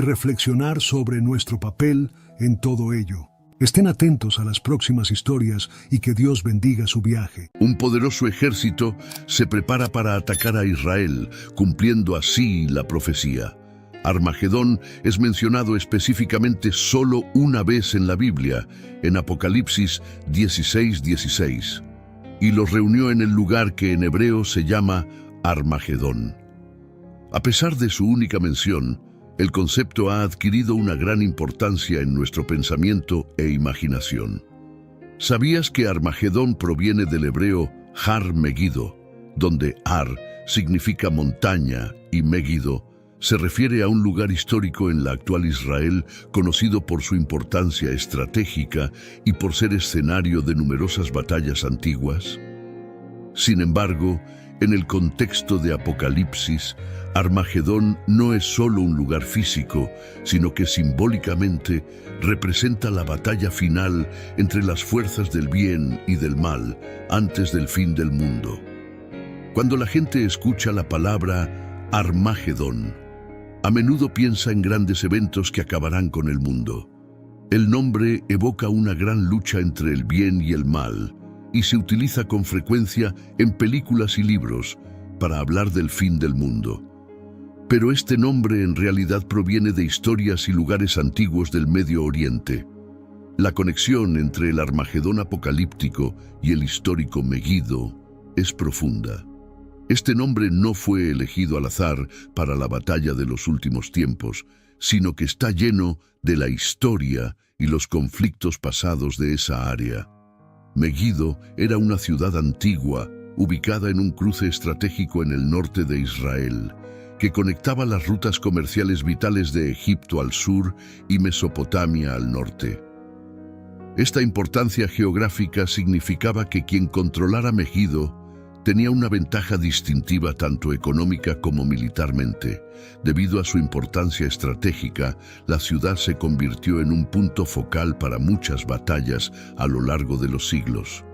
Speaker 1: reflexionar sobre nuestro papel en todo ello. Estén atentos a las próximas historias y que Dios bendiga su viaje.
Speaker 2: Un poderoso ejército se prepara para atacar a Israel, cumpliendo así la profecía. Armagedón es mencionado específicamente solo una vez en la Biblia, en Apocalipsis 16:16, y los reunió en el lugar que en hebreo se llama Armagedón. A pesar de su única mención, el concepto ha adquirido una gran importancia en nuestro pensamiento e imaginación. ¿Sabías que Armagedón proviene del hebreo Har Megiddo, donde Ar significa montaña y Megiddo se refiere a un lugar histórico en la actual Israel conocido por su importancia estratégica y por ser escenario de numerosas batallas antiguas? Sin embargo, en el contexto de Apocalipsis, Armagedón no es solo un lugar físico, sino que simbólicamente representa la batalla final entre las fuerzas del bien y del mal antes del fin del mundo. Cuando la gente escucha la palabra Armagedón, a menudo piensa en grandes eventos que acabarán con el mundo. El nombre evoca una gran lucha entre el bien y el mal, y se utiliza con frecuencia en películas y libros para hablar del fin del mundo. Pero este nombre en realidad proviene de historias y lugares antiguos del Medio Oriente. La conexión entre el Armagedón apocalíptico y el histórico Megiddo es profunda. Este nombre no fue elegido al azar para la batalla de los últimos tiempos, sino que está lleno de la historia y los conflictos pasados de esa área. Megiddo era una ciudad antigua, ubicada en un cruce estratégico en el norte de Israel, que conectaba las rutas comerciales vitales de Egipto al sur y Mesopotamia al norte. Esta importancia geográfica significaba que quien controlara Megiddo tenía una ventaja distintiva tanto económica como militarmente. Debido a su importancia estratégica, la ciudad se convirtió en un punto focal para muchas batallas a lo largo de los siglos.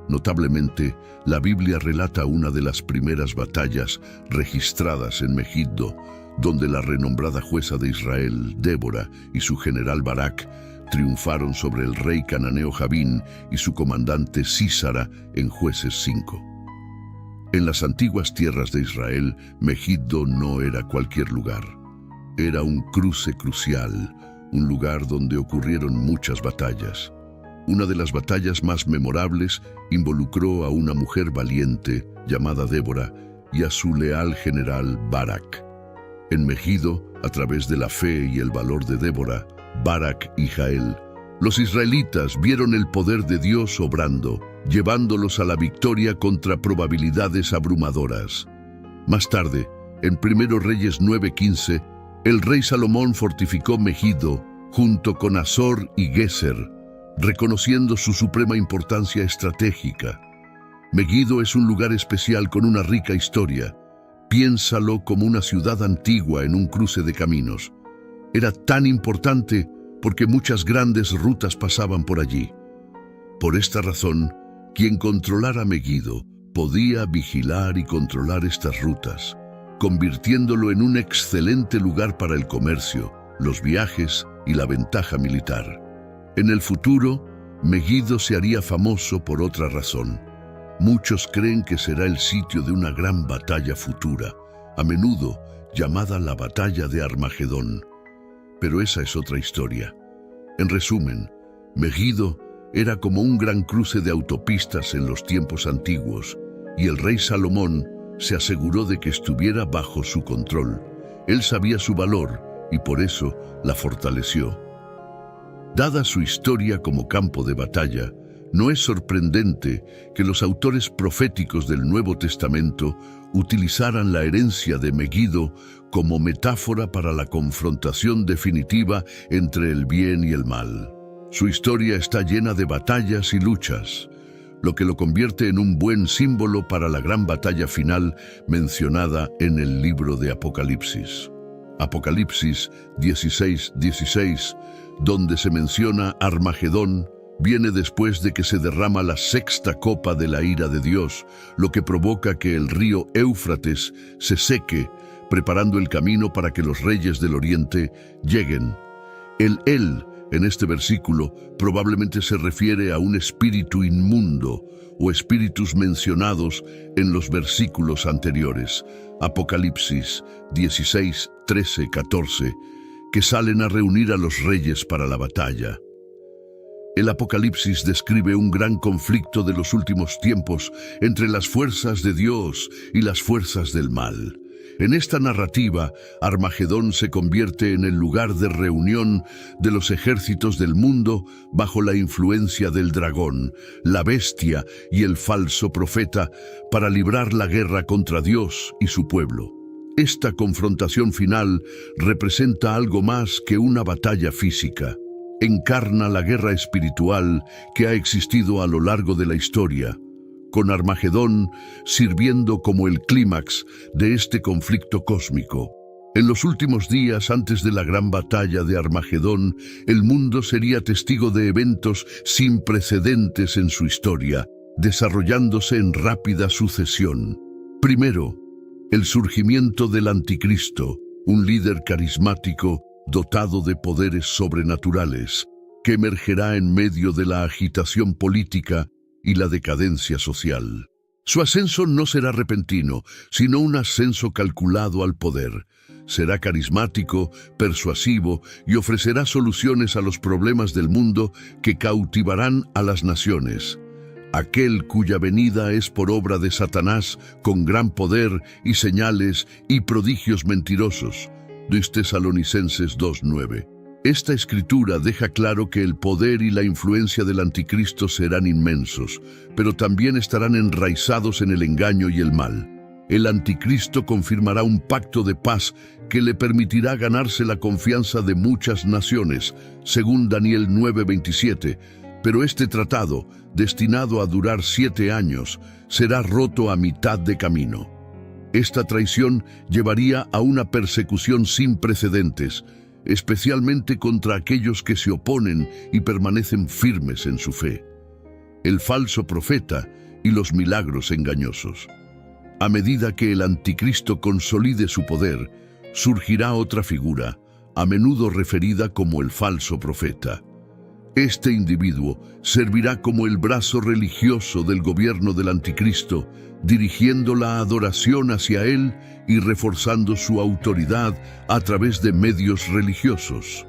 Speaker 2: Notablemente, la Biblia relata una de las primeras batallas registradas en Megiddo, donde la renombrada jueza de Israel, Débora, y su general Barak triunfaron sobre el rey cananeo Jabín y su comandante Sísara en Jueces 5. En las antiguas tierras de Israel, Megiddo no era cualquier lugar. Era un cruce crucial, un lugar donde ocurrieron muchas batallas. Una de las batallas más memorables involucró a una mujer valiente llamada Débora y a su leal general Barak. En Megiddo, a través de la fe y el valor de Débora, Barak y Jael, los israelitas vieron el poder de Dios obrando, llevándolos a la victoria contra probabilidades abrumadoras. Más tarde, en 1 Reyes 9:15, el rey Salomón fortificó Megiddo junto con Azor y Geser, reconociendo su suprema importancia estratégica. Megiddo es un lugar especial con una rica historia. Piénsalo como una ciudad antigua en un cruce de caminos. Era tan importante porque muchas grandes rutas pasaban por allí. Por esta razón, quien controlara Megiddo podía vigilar y controlar estas rutas, convirtiéndolo en un excelente lugar para el comercio, los viajes y la ventaja militar. En el futuro, Megiddo se haría famoso por otra razón. Muchos creen que será el sitio de una gran batalla futura, a menudo llamada la Batalla de Armagedón. Pero esa es otra historia. En resumen, Megiddo era como un gran cruce de autopistas en los tiempos antiguos, y el rey Salomón se aseguró de que estuviera bajo su control. Él sabía su valor y por eso la fortaleció. Dada su historia como campo de batalla, no es sorprendente que los autores proféticos del Nuevo Testamento utilizaran la herencia de Megiddo como metáfora para la confrontación definitiva entre el bien y el mal. Su historia está llena de batallas y luchas, lo que lo convierte en un buen símbolo para la gran batalla final mencionada en el libro de Apocalipsis. Apocalipsis 16:16, donde se menciona Armagedón, viene después de que se derrama la sexta copa de la ira de Dios, lo que provoca que el río Éufrates se seque, preparando el camino para que los reyes del oriente lleguen. El él, en este versículo, probablemente se refiere a un espíritu inmundo o espíritus mencionados en los versículos anteriores, Apocalipsis 16, 13, 14, que salen a reunir a los reyes para la batalla. El Apocalipsis describe un gran conflicto de los últimos tiempos entre las fuerzas de Dios y las fuerzas del mal. En esta narrativa, Armagedón se convierte en el lugar de reunión de los ejércitos del mundo bajo la influencia del dragón, la bestia y el falso profeta para librar la guerra contra Dios y su pueblo. Esta confrontación final representa algo más que una batalla física. Encarna la guerra espiritual que ha existido a lo largo de la historia, con Armagedón sirviendo como el clímax de este conflicto cósmico. En los últimos días antes de la gran batalla de Armagedón, el mundo sería testigo de eventos sin precedentes en su historia, desarrollándose en rápida sucesión. Primero, el surgimiento del Anticristo, un líder carismático dotado de poderes sobrenaturales, que emergerá en medio de la agitación política y la decadencia social. Su ascenso no será repentino, sino un ascenso calculado al poder. Será carismático, persuasivo y ofrecerá soluciones a los problemas del mundo que cautivarán a las naciones. Aquel cuya venida es por obra de Satanás, con gran poder y señales y prodigios mentirosos. 2 Tesalonicenses 2:9. Esta escritura deja claro que el poder y la influencia del anticristo serán inmensos, pero también estarán enraizados en el engaño y el mal. El anticristo confirmará un pacto de paz que le permitirá ganarse la confianza de muchas naciones, según Daniel 9:27, pero este tratado, destinado a durar 7 años, será roto a mitad de camino. Esta traición llevaría a una persecución sin precedentes, especialmente contra aquellos que se oponen y permanecen firmes en su fe. El falso profeta y los milagros engañosos. A medida que el anticristo consolide su poder, surgirá otra figura, a menudo referida como el falso profeta. Este individuo servirá como el brazo religioso del gobierno del anticristo, dirigiendo la adoración hacia él y reforzando su autoridad a través de medios religiosos.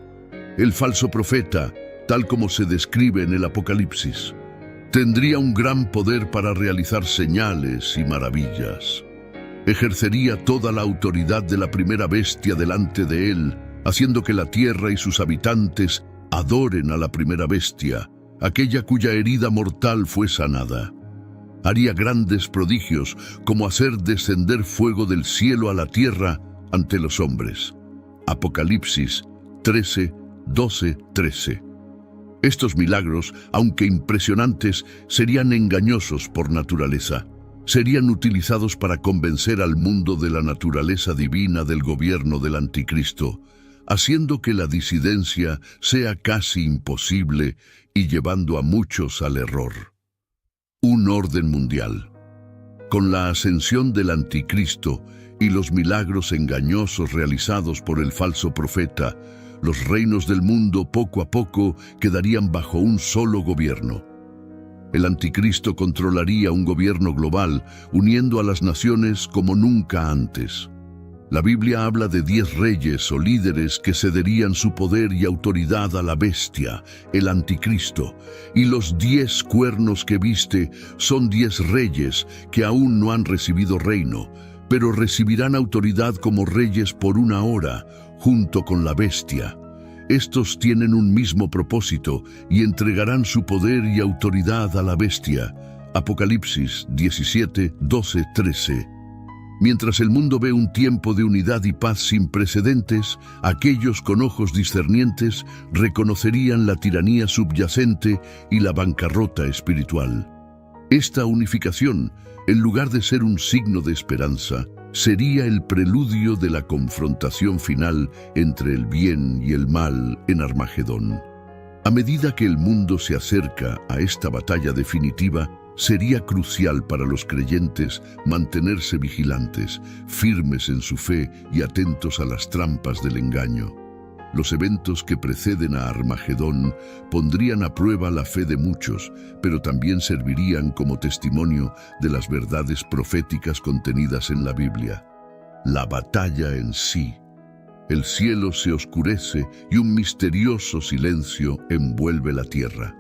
Speaker 2: El falso profeta, tal como se describe en el Apocalipsis, tendría un gran poder para realizar señales y maravillas. Ejercería toda la autoridad de la primera bestia delante de él, haciendo que la tierra y sus habitantes adoren a la primera bestia, aquella cuya herida mortal fue sanada. Haría grandes prodigios, como hacer descender fuego del cielo a la tierra ante los hombres. Apocalipsis 13, 12, 13. Estos milagros, aunque impresionantes, serían engañosos por naturaleza. Serían utilizados para convencer al mundo de la naturaleza divina del gobierno del anticristo, haciendo que la disidencia sea casi imposible y llevando a muchos al error. Un orden mundial. Con la ascensión del anticristo y los milagros engañosos realizados por el falso profeta, los reinos del mundo poco a poco quedarían bajo un solo gobierno. El anticristo controlaría un gobierno global, uniendo a las naciones como nunca antes. La Biblia habla de 10 reyes o líderes que cederían su poder y autoridad a la bestia, el anticristo, y los 10 cuernos que viste son 10 reyes que aún no han recibido reino, pero recibirán autoridad como reyes por una hora, junto con la bestia. Estos tienen un mismo propósito y entregarán su poder y autoridad a la bestia. Apocalipsis 17, 12, 13. Mientras el mundo ve un tiempo de unidad y paz sin precedentes, aquellos con ojos discernientes reconocerían la tiranía subyacente y la bancarrota espiritual. Esta unificación, en lugar de ser un signo de esperanza, sería el preludio de la confrontación final entre el bien y el mal en Armagedón. A medida que el mundo se acerca a esta batalla definitiva, sería crucial para los creyentes mantenerse vigilantes, firmes en su fe y atentos a las trampas del engaño. Los eventos que preceden a Armagedón pondrían a prueba la fe de muchos, pero también servirían como testimonio de las verdades proféticas contenidas en la Biblia. La batalla en sí. El cielo se oscurece y un misterioso silencio envuelve la tierra.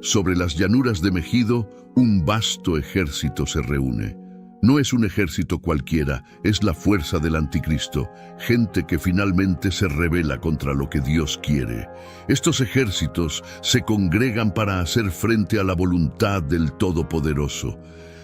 Speaker 2: Sobre las llanuras de Megido, un vasto ejército se reúne. No es un ejército cualquiera, es la fuerza del anticristo, gente que finalmente se rebela contra lo que Dios quiere. Estos ejércitos se congregan para hacer frente a la voluntad del Todopoderoso.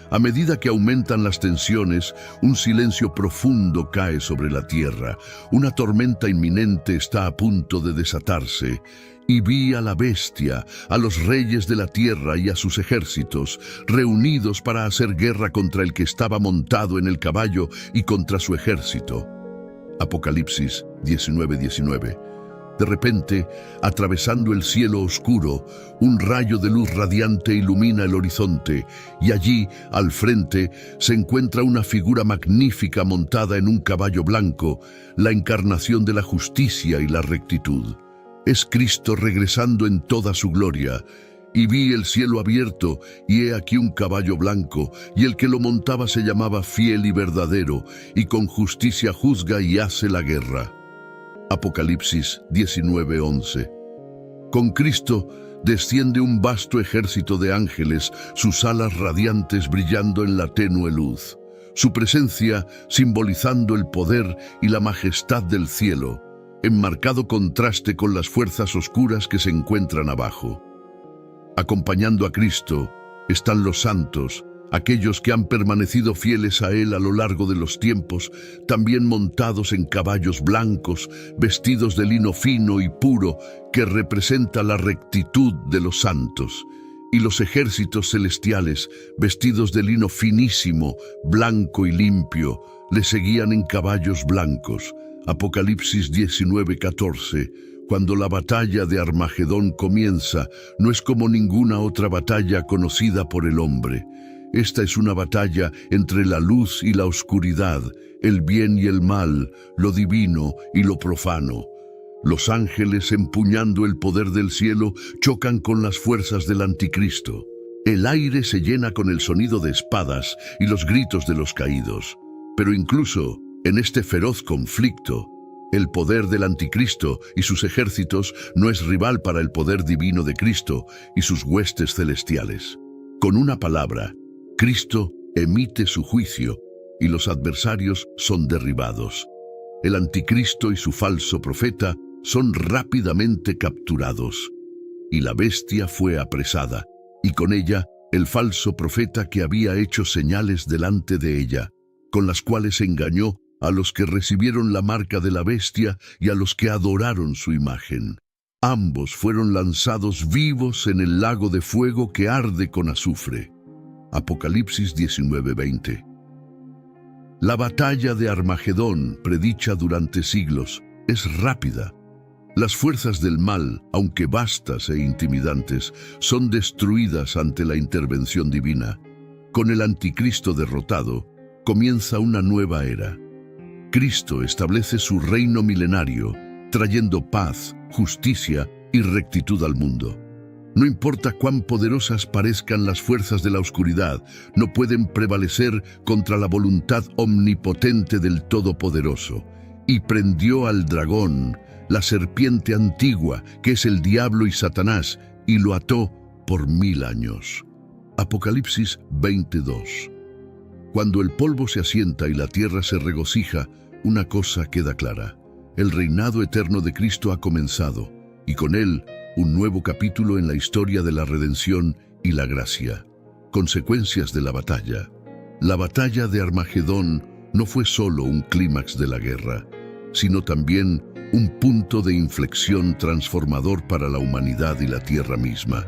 Speaker 2: A medida que aumentan las tensiones, un silencio profundo cae sobre la tierra. Una tormenta inminente está a punto de desatarse. Y vi a la bestia, a los reyes de la tierra y a sus ejércitos, reunidos para hacer guerra contra el que estaba montado en el caballo y contra su ejército. Apocalipsis 19:19. De repente, atravesando el cielo oscuro, un rayo de luz radiante ilumina el horizonte, y allí, al frente, se encuentra una figura magnífica montada en un caballo blanco, la encarnación de la justicia y la rectitud. Es Cristo regresando en toda su gloria. Y vi el cielo abierto, y he aquí un caballo blanco, y el que lo montaba se llamaba Fiel y Verdadero, y con justicia juzga y hace la guerra. Apocalipsis 19:11. Con Cristo desciende un vasto ejército de ángeles, sus alas radiantes brillando en la tenue luz. Su presencia simbolizando el poder y la majestad del cielo, en marcado contraste con las fuerzas oscuras que se encuentran abajo. Acompañando a Cristo están los santos, aquellos que han permanecido fieles a Él a lo largo de los tiempos, también montados en caballos blancos, vestidos de lino fino y puro, que representa la rectitud de los santos. Y los ejércitos celestiales, vestidos de lino finísimo, blanco y limpio, le seguían en caballos blancos. Apocalipsis 19:14. Cuando la batalla de Armagedón comienza, no es como ninguna otra batalla conocida por el hombre. Esta es una batalla entre la luz y la oscuridad, el bien y el mal, lo divino y lo profano. Los ángeles, empuñando el poder del cielo, chocan con las fuerzas del anticristo. El aire se llena con el sonido de espadas y los gritos de los caídos. Pero incluso en este feroz conflicto, el poder del anticristo y sus ejércitos no es rival para el poder divino de Cristo y sus huestes celestiales. Con una palabra, Cristo emite su juicio y los adversarios son derribados. El anticristo y su falso profeta son rápidamente capturados. Y la bestia fue apresada, y con ella el falso profeta que había hecho señales delante de ella, con las cuales engañó a los que recibieron la marca de la bestia y a los que adoraron su imagen. Ambos fueron lanzados vivos en el lago de fuego que arde con azufre. Apocalipsis 19:20. La batalla de Armagedón, predicha durante siglos, es rápida. Las fuerzas del mal, aunque vastas e intimidantes, son destruidas ante la intervención divina. Con el anticristo derrotado, comienza una nueva era. Cristo establece su reino milenario, trayendo paz, justicia y rectitud al mundo. No importa cuán poderosas parezcan las fuerzas de la oscuridad, no pueden prevalecer contra la voluntad omnipotente del Todopoderoso. Y prendió al dragón, la serpiente antigua, que es el diablo y Satanás, y lo ató por 1000 años. Apocalipsis 22. Cuando el polvo se asienta y la tierra se regocija, una cosa queda clara. El reinado eterno de Cristo ha comenzado, y con él un nuevo capítulo en la historia de la redención y la gracia. Consecuencias de la batalla. La batalla de Armagedón no fue solo un clímax de la guerra, sino también un punto de inflexión transformador para la humanidad y la tierra misma.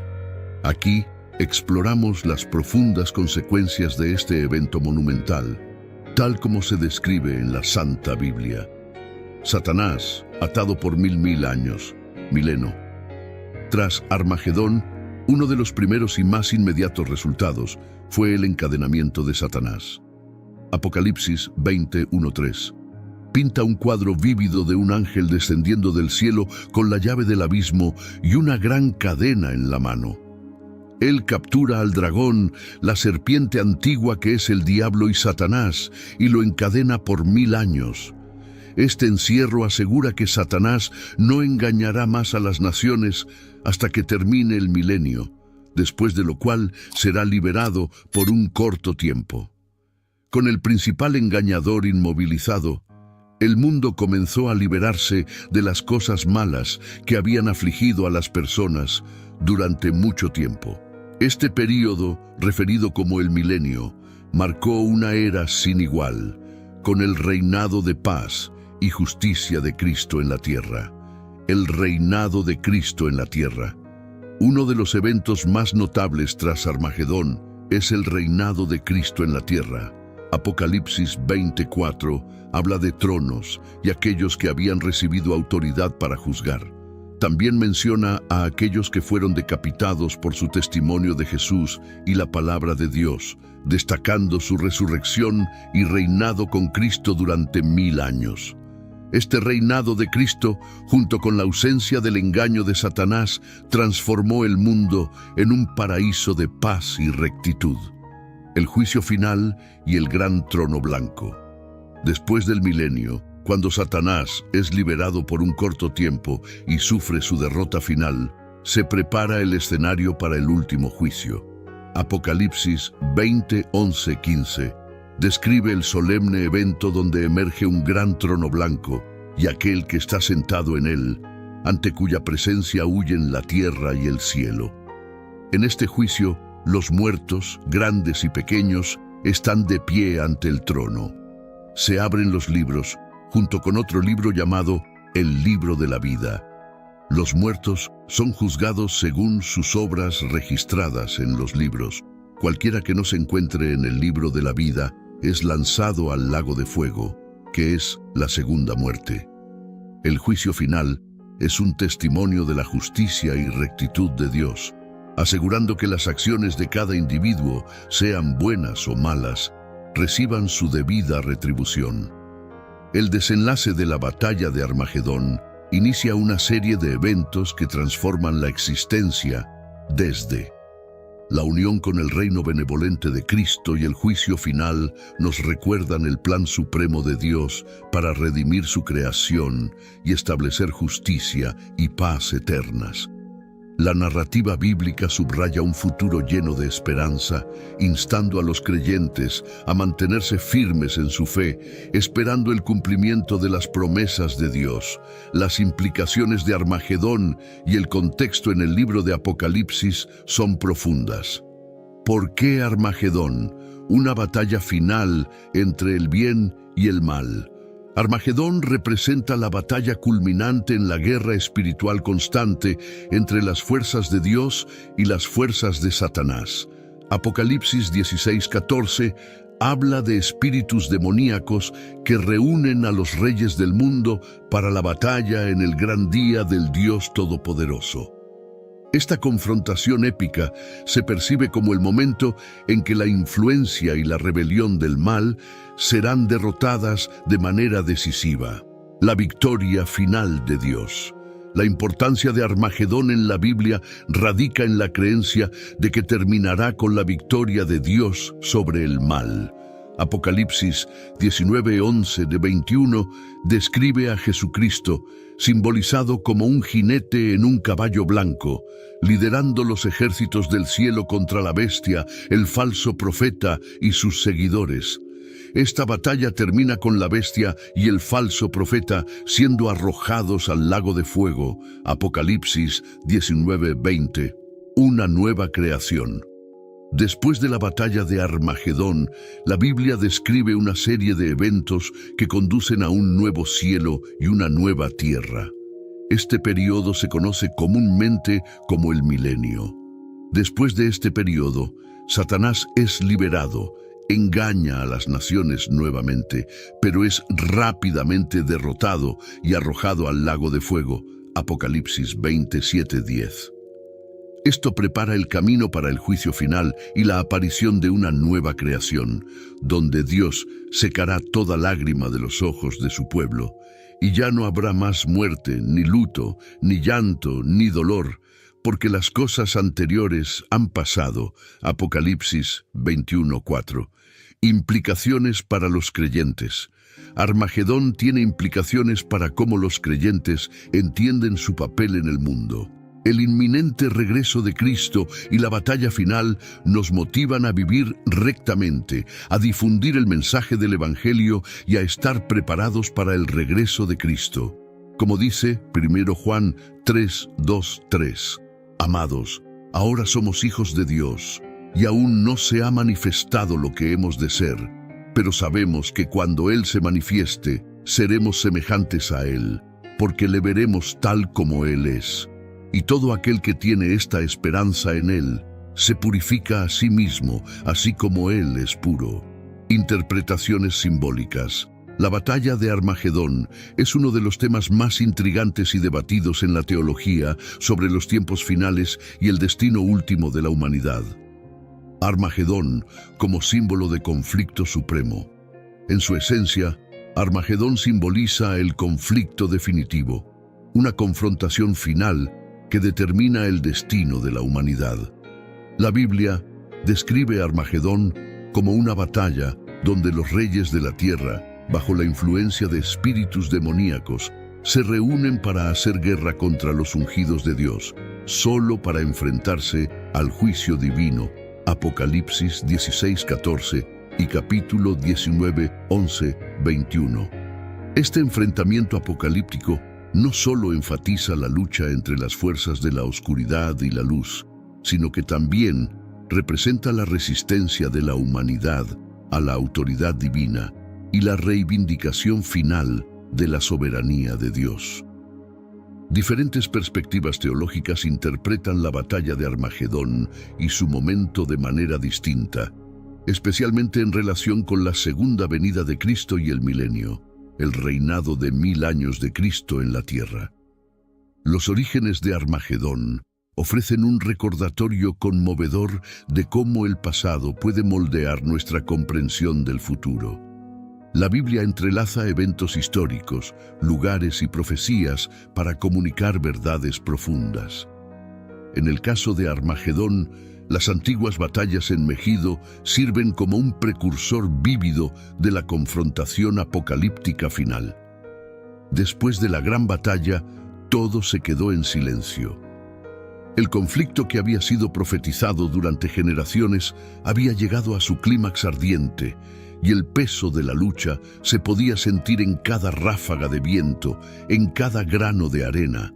Speaker 2: Aquí exploramos las profundas consecuencias de este evento monumental. tal como se describe en la Santa Biblia. Satanás, atado por mil años, mileno. Tras Armagedón, uno de los primeros y más inmediatos resultados fue el encadenamiento de Satanás. Apocalipsis 20:1-3 pinta un cuadro vívido de un ángel descendiendo del cielo con la llave del abismo y una gran cadena en la mano. Él captura al dragón, la serpiente antigua que es el diablo y Satanás, y lo encadena por 1000 años. Este encierro asegura que Satanás no engañará más a las naciones hasta que termine el milenio, después de lo cual será liberado por un corto tiempo. Con el principal engañador inmovilizado, el mundo comenzó a liberarse de las cosas malas que habían afligido a las personas durante mucho tiempo. Este período, referido como el milenio, marcó una era sin igual, con el reinado de paz y justicia de Cristo en la tierra. El reinado de Cristo en la tierra. Uno de los eventos más notables tras Armagedón es el reinado de Cristo en la tierra. Apocalipsis 24 habla de tronos y aquellos que habían recibido autoridad para juzgar. También menciona a aquellos que fueron decapitados por su testimonio de Jesús y la palabra de Dios, destacando su resurrección y reinado con Cristo durante 1000 años. Este reinado de Cristo, junto con la ausencia del engaño de Satanás, transformó el mundo en un paraíso de paz y rectitud. El juicio final y el gran trono blanco. Después del milenio, cuando Satanás es liberado por un corto tiempo y sufre su derrota final, se prepara el escenario para el último juicio. Apocalipsis 20:11-15 describe el solemne evento donde emerge un gran trono blanco y aquel que está sentado en él, ante cuya presencia huyen la tierra y el cielo. En este juicio, los muertos, grandes y pequeños, están de pie ante el trono. Se abren los libros, junto con otro libro llamado el libro de la vida. Los muertos son juzgados según sus obras registradas en los libros. Cualquiera que no se encuentre en el libro de la vida es lanzado al lago de fuego, que es la segunda muerte. El juicio final es un testimonio de la justicia y rectitud de Dios, asegurando que las acciones de cada individuo, sean buenas o malas, reciban su debida retribución. El desenlace de la batalla de Armagedón inicia una serie de eventos que transforman la existencia desde la unión con el reino benevolente de Cristo y el juicio final nos recuerdan el plan supremo de Dios para redimir su creación y establecer justicia y paz eternas. La narrativa bíblica subraya un futuro lleno de esperanza, instando a los creyentes a mantenerse firmes en su fe, esperando el cumplimiento de las promesas de Dios. Las implicaciones de Armagedón y el contexto en el libro de Apocalipsis son profundas. ¿Por qué Armagedón? Una batalla final entre el bien y el mal. Armagedón representa la batalla culminante en la guerra espiritual constante entre las fuerzas de Dios y las fuerzas de Satanás. Apocalipsis 16:14 habla de espíritus demoníacos que reúnen a los reyes del mundo para la batalla en el gran día del Dios Todopoderoso. Esta confrontación épica se percibe como el momento en que la influencia y la rebelión del mal serán derrotadas de manera decisiva. La victoria final de Dios. La importancia de Armagedón en la Biblia radica en la creencia de que terminará con la victoria de Dios sobre el mal. Apocalipsis 19:11-21 describe a Jesucristo, simbolizado como un jinete en un caballo blanco, liderando los ejércitos del cielo contra la bestia, el falso profeta y sus seguidores. Esta batalla termina con la bestia y el falso profeta siendo arrojados al lago de fuego. Apocalipsis 19:20. Una nueva creación. Después de la batalla de Armagedón, la Biblia describe una serie de eventos que conducen a un nuevo cielo y una nueva tierra. Este periodo se conoce comúnmente como el milenio. Después de este periodo, Satanás es liberado, engaña a las naciones nuevamente, pero es rápidamente derrotado y arrojado al lago de fuego. Apocalipsis 27:10. Esto prepara el camino para el juicio final y la aparición de una nueva creación, donde Dios secará toda lágrima de los ojos de su pueblo, y ya no habrá más muerte, ni luto, ni llanto, ni dolor, porque las cosas anteriores han pasado. Apocalipsis 21:4. Implicaciones para los creyentes. Armagedón tiene implicaciones para cómo los creyentes entienden su papel en el mundo. El inminente regreso de Cristo y la batalla final nos motivan a vivir rectamente, a difundir el mensaje del Evangelio y a estar preparados para el regreso de Cristo. Como dice 1 Juan 3:2-3. Amados, ahora somos hijos de Dios, y aún no se ha manifestado lo que hemos de ser, pero sabemos que cuando Él se manifieste, seremos semejantes a Él, porque le veremos tal como Él es. Y todo aquel que tiene esta esperanza en Él, se purifica a sí mismo, así como Él es puro. Interpretaciones simbólicas. La batalla de Armagedón es uno de los temas más intrigantes y debatidos en la teología sobre los tiempos finales y el destino último de la humanidad. Armagedón como símbolo de conflicto supremo. En su esencia, Armagedón simboliza el conflicto definitivo, una confrontación final que determina el destino de la humanidad. La Biblia describe Armagedón como una batalla donde los reyes de la tierra, bajo la influencia de espíritus demoníacos, se reúnen para hacer guerra contra los ungidos de Dios, solo para enfrentarse al juicio divino. Apocalipsis 16:14 y capítulo 19:11-21. Este enfrentamiento apocalíptico no solo enfatiza la lucha entre las fuerzas de la oscuridad y la luz, sino que también representa la resistencia de la humanidad a la autoridad divina y la reivindicación final de la soberanía de Dios. Diferentes perspectivas teológicas interpretan la batalla de Armagedón y su momento de manera distinta, especialmente en relación con la segunda venida de Cristo y el milenio, el reinado de 1000 años de Cristo en la tierra. Los orígenes de Armagedón ofrecen un recordatorio conmovedor de cómo el pasado puede moldear nuestra comprensión del futuro. La Biblia entrelaza eventos históricos, lugares y profecías para comunicar verdades profundas. En el caso de Armagedón, las antiguas batallas en Megido sirven como un precursor vívido de la confrontación apocalíptica final. Después de la gran batalla, todo se quedó en silencio. El conflicto que había sido profetizado durante generaciones había llegado a su clímax ardiente, y el peso de la lucha se podía sentir en cada ráfaga de viento, en cada grano de arena.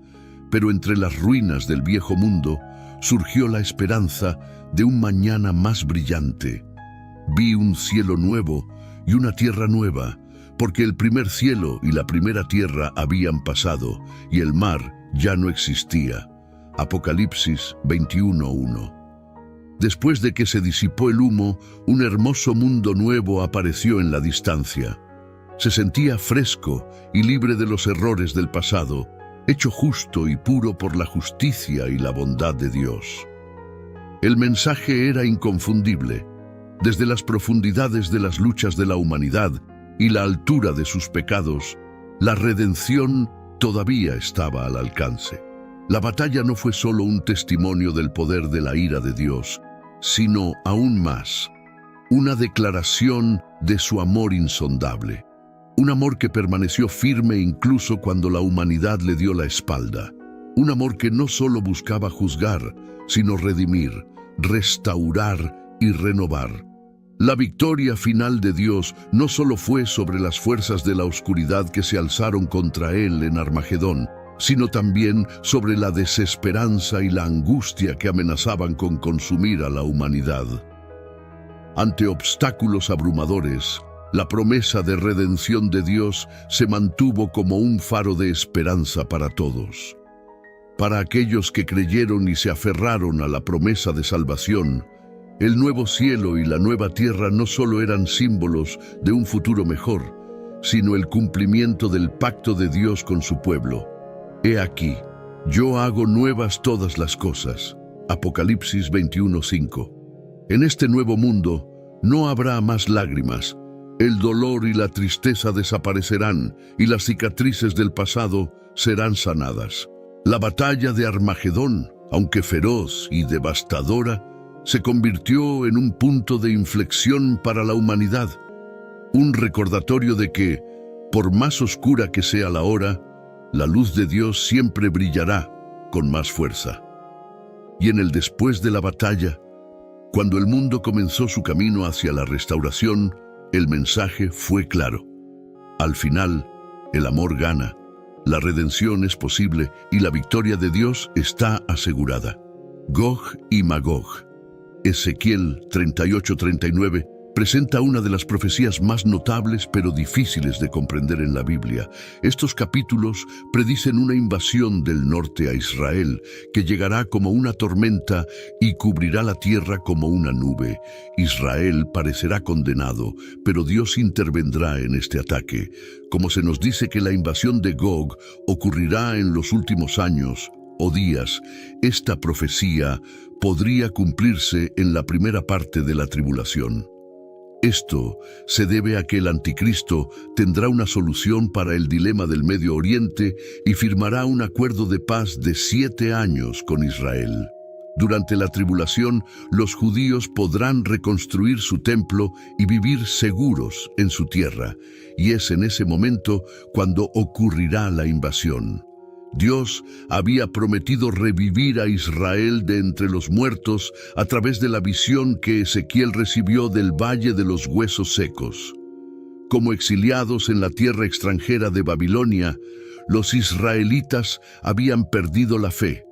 Speaker 2: Pero entre las ruinas del viejo mundo surgió la esperanza de un mañana más brillante. Vi un cielo nuevo y una tierra nueva, porque el primer cielo y la primera tierra habían pasado, y el mar ya no existía. Apocalipsis 21:1. Después de que se disipó el humo, un hermoso mundo nuevo apareció en la distancia. Se sentía fresco y libre de los errores del pasado, hecho justo y puro por la justicia y la bondad de Dios. El mensaje era inconfundible. Desde las profundidades de las luchas de la humanidad y la altura de sus pecados, la redención todavía estaba al alcance. La batalla no fue solo un testimonio del poder de la ira de Dios, sino aún más, una declaración de su amor insondable. Un amor que permaneció firme incluso cuando la humanidad le dio la espalda. Un amor que no solo buscaba juzgar, sino redimir, restaurar y renovar. La victoria final de Dios no solo fue sobre las fuerzas de la oscuridad que se alzaron contra él en Armagedón, sino también sobre la desesperanza y la angustia que amenazaban con consumir a la humanidad. Ante obstáculos abrumadores, la promesa de redención de Dios se mantuvo como un faro de esperanza para todos. Para aquellos que creyeron y se aferraron a la promesa de salvación, El nuevo cielo y la nueva tierra no solo eran símbolos de un futuro mejor, sino el cumplimiento del pacto de Dios con su pueblo. He aquí, yo hago nuevas todas las cosas. Apocalipsis 21:5. En este nuevo mundo no habrá más lágrimas. El dolor y la tristeza desaparecerán y las cicatrices del pasado serán sanadas. La batalla de Armagedón, aunque feroz y devastadora, se convirtió en un punto de inflexión para la humanidad. Un recordatorio de que, por más oscura que sea la hora, la luz de Dios siempre brillará con más fuerza. Y en el después de la batalla, cuando el mundo comenzó su camino hacia la restauración, el mensaje fue claro. Al final, el amor gana, la redención es posible y la victoria de Dios está asegurada. Gog y Magog. Ezequiel 38:39 presenta una de las profecías más notables pero difíciles de comprender en la Biblia. Estos capítulos predicen una invasión del norte a Israel que llegará como una tormenta y cubrirá la tierra como una nube. Israel parecerá condenado, pero Dios intervendrá en este ataque. Como se nos dice que la invasión de Gog ocurrirá en los últimos años o días, esta profecía podría cumplirse en la primera parte de la tribulación. Esto se debe a que el anticristo tendrá una solución para el dilema del Medio Oriente y firmará un acuerdo de paz de 7 años con Israel. Durante la tribulación, los judíos podrán reconstruir su templo y vivir seguros en su tierra, y es en ese momento cuando ocurrirá la invasión. Dios había prometido revivir a Israel de entre los muertos a través de la visión que Ezequiel recibió del Valle de los Huesos Secos. Como exiliados en la tierra extranjera de Babilonia, los israelitas habían perdido la fe,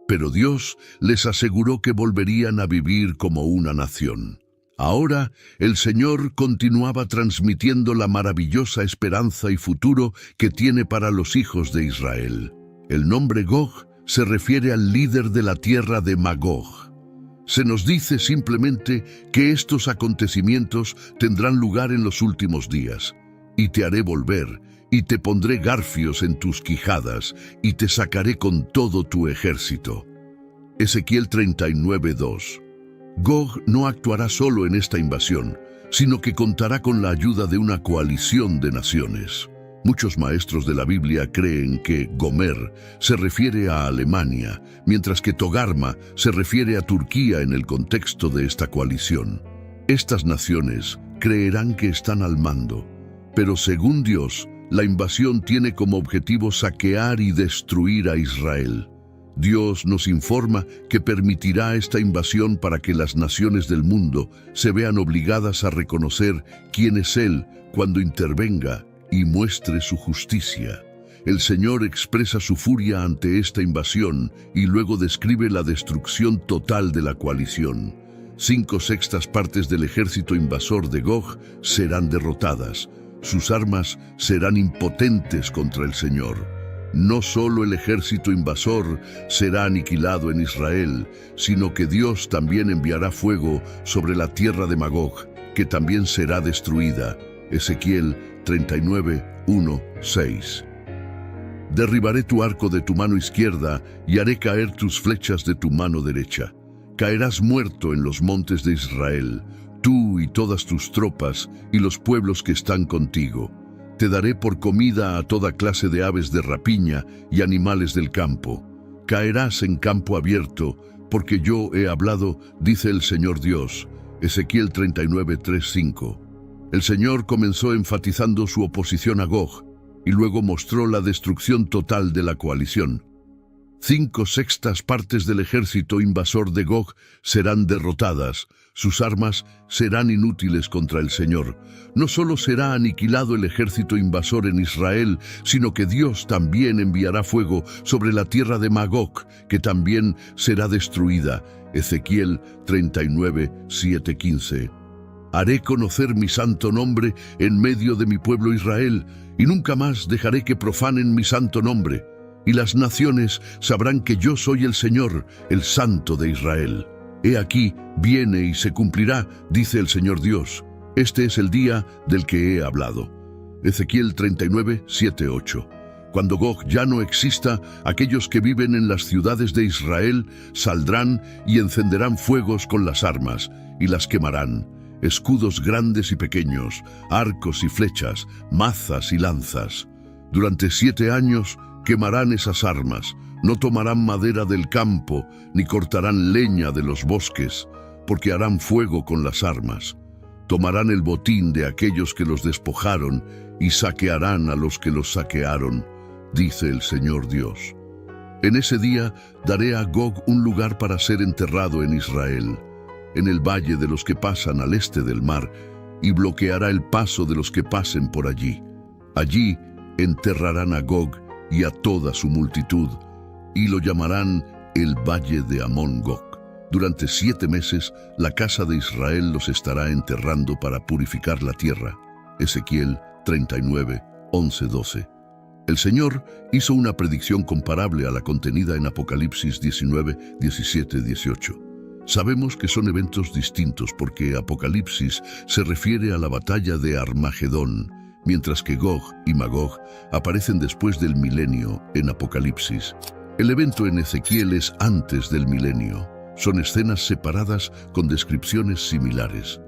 Speaker 2: pero Dios les aseguró que volverían a vivir como una nación. Ahora, el Señor continuaba transmitiendo la maravillosa esperanza y futuro que tiene para los hijos de Israel. El nombre Gog se refiere al líder de la tierra de Magog. Se nos dice simplemente que estos acontecimientos tendrán lugar en los últimos días. Y te haré volver, y te pondré garfios en tus quijadas, y te sacaré con todo tu ejército. Ezequiel 39:2. Gog no actuará solo en esta invasión, sino que contará con la ayuda de una coalición de naciones. Muchos maestros de la Biblia creen que Gomer se refiere a Alemania, mientras que Togarma se refiere a Turquía en el contexto de esta coalición. Estas naciones creerán que están al mando, pero según Dios, la invasión tiene como objetivo saquear y destruir a Israel. Dios nos informa que permitirá esta invasión para que las naciones del mundo se vean obligadas a reconocer quién es Él cuando intervenga y muestre su justicia. El Señor expresa su furia ante esta invasión y luego describe la destrucción total de la coalición. 5/6 partes del ejército invasor de Gog serán derrotadas. Sus armas serán impotentes contra el Señor. No solo el ejército invasor será aniquilado en Israel, sino que Dios también enviará fuego sobre la tierra de Magog, que también será destruida. Ezequiel 39:1-6. Derribaré tu arco de tu mano izquierda y haré caer tus flechas de tu mano derecha. Caerás muerto en los montes de Israel, tú y todas tus tropas y los pueblos que están contigo. Te daré por comida a toda clase de aves de rapiña y animales del campo. Caerás en campo abierto, porque yo he hablado, dice el Señor Dios. Ezequiel 39:3-5. El Señor comenzó enfatizando su oposición a Gog y luego mostró la destrucción total de la coalición. 5/6 partes del ejército invasor de Gog serán derrotadas, sus armas serán inútiles contra el Señor. No solo será aniquilado el ejército invasor en Israel, sino que Dios también enviará fuego sobre la tierra de Magog, que también será destruida. Ezequiel 39:7-15. Haré conocer mi santo nombre en medio de mi pueblo Israel, y nunca más dejaré que profanen mi santo nombre. Y las naciones sabrán que yo soy el Señor, el Santo de Israel. He aquí, viene y se cumplirá, dice el Señor Dios. Este es el día del que he hablado. Ezequiel 39, 7, 8. Cuando Gog ya no exista, aquellos que viven en las ciudades de Israel saldrán y encenderán fuegos con las armas, y las quemarán, escudos grandes y pequeños, arcos y flechas, mazas y lanzas. Durante 7 años quemarán esas armas, no tomarán madera del campo, ni cortarán leña de los bosques, porque harán fuego con las armas. Tomarán el botín de aquellos que los despojaron, y saquearán a los que los saquearon, dice el Señor Dios. En ese día daré a Gog un lugar para ser enterrado en Israel, en el valle de los que pasan al este del mar, y bloqueará el paso de los que pasen por allí. Allí enterrarán a Gog y a toda su multitud, y lo llamarán el Valle de Amón-Gog. Durante 7 meses la casa de Israel los estará enterrando para purificar la tierra. Ezequiel 39, 11, 12. El Señor hizo una predicción comparable a la contenida en Apocalipsis 19, 17, 18. Sabemos que son eventos distintos porque Apocalipsis se refiere a la batalla de Armagedón, mientras que Gog y Magog aparecen después del milenio en Apocalipsis. El evento en Ezequiel es antes del milenio. Son escenas separadas con descripciones similares.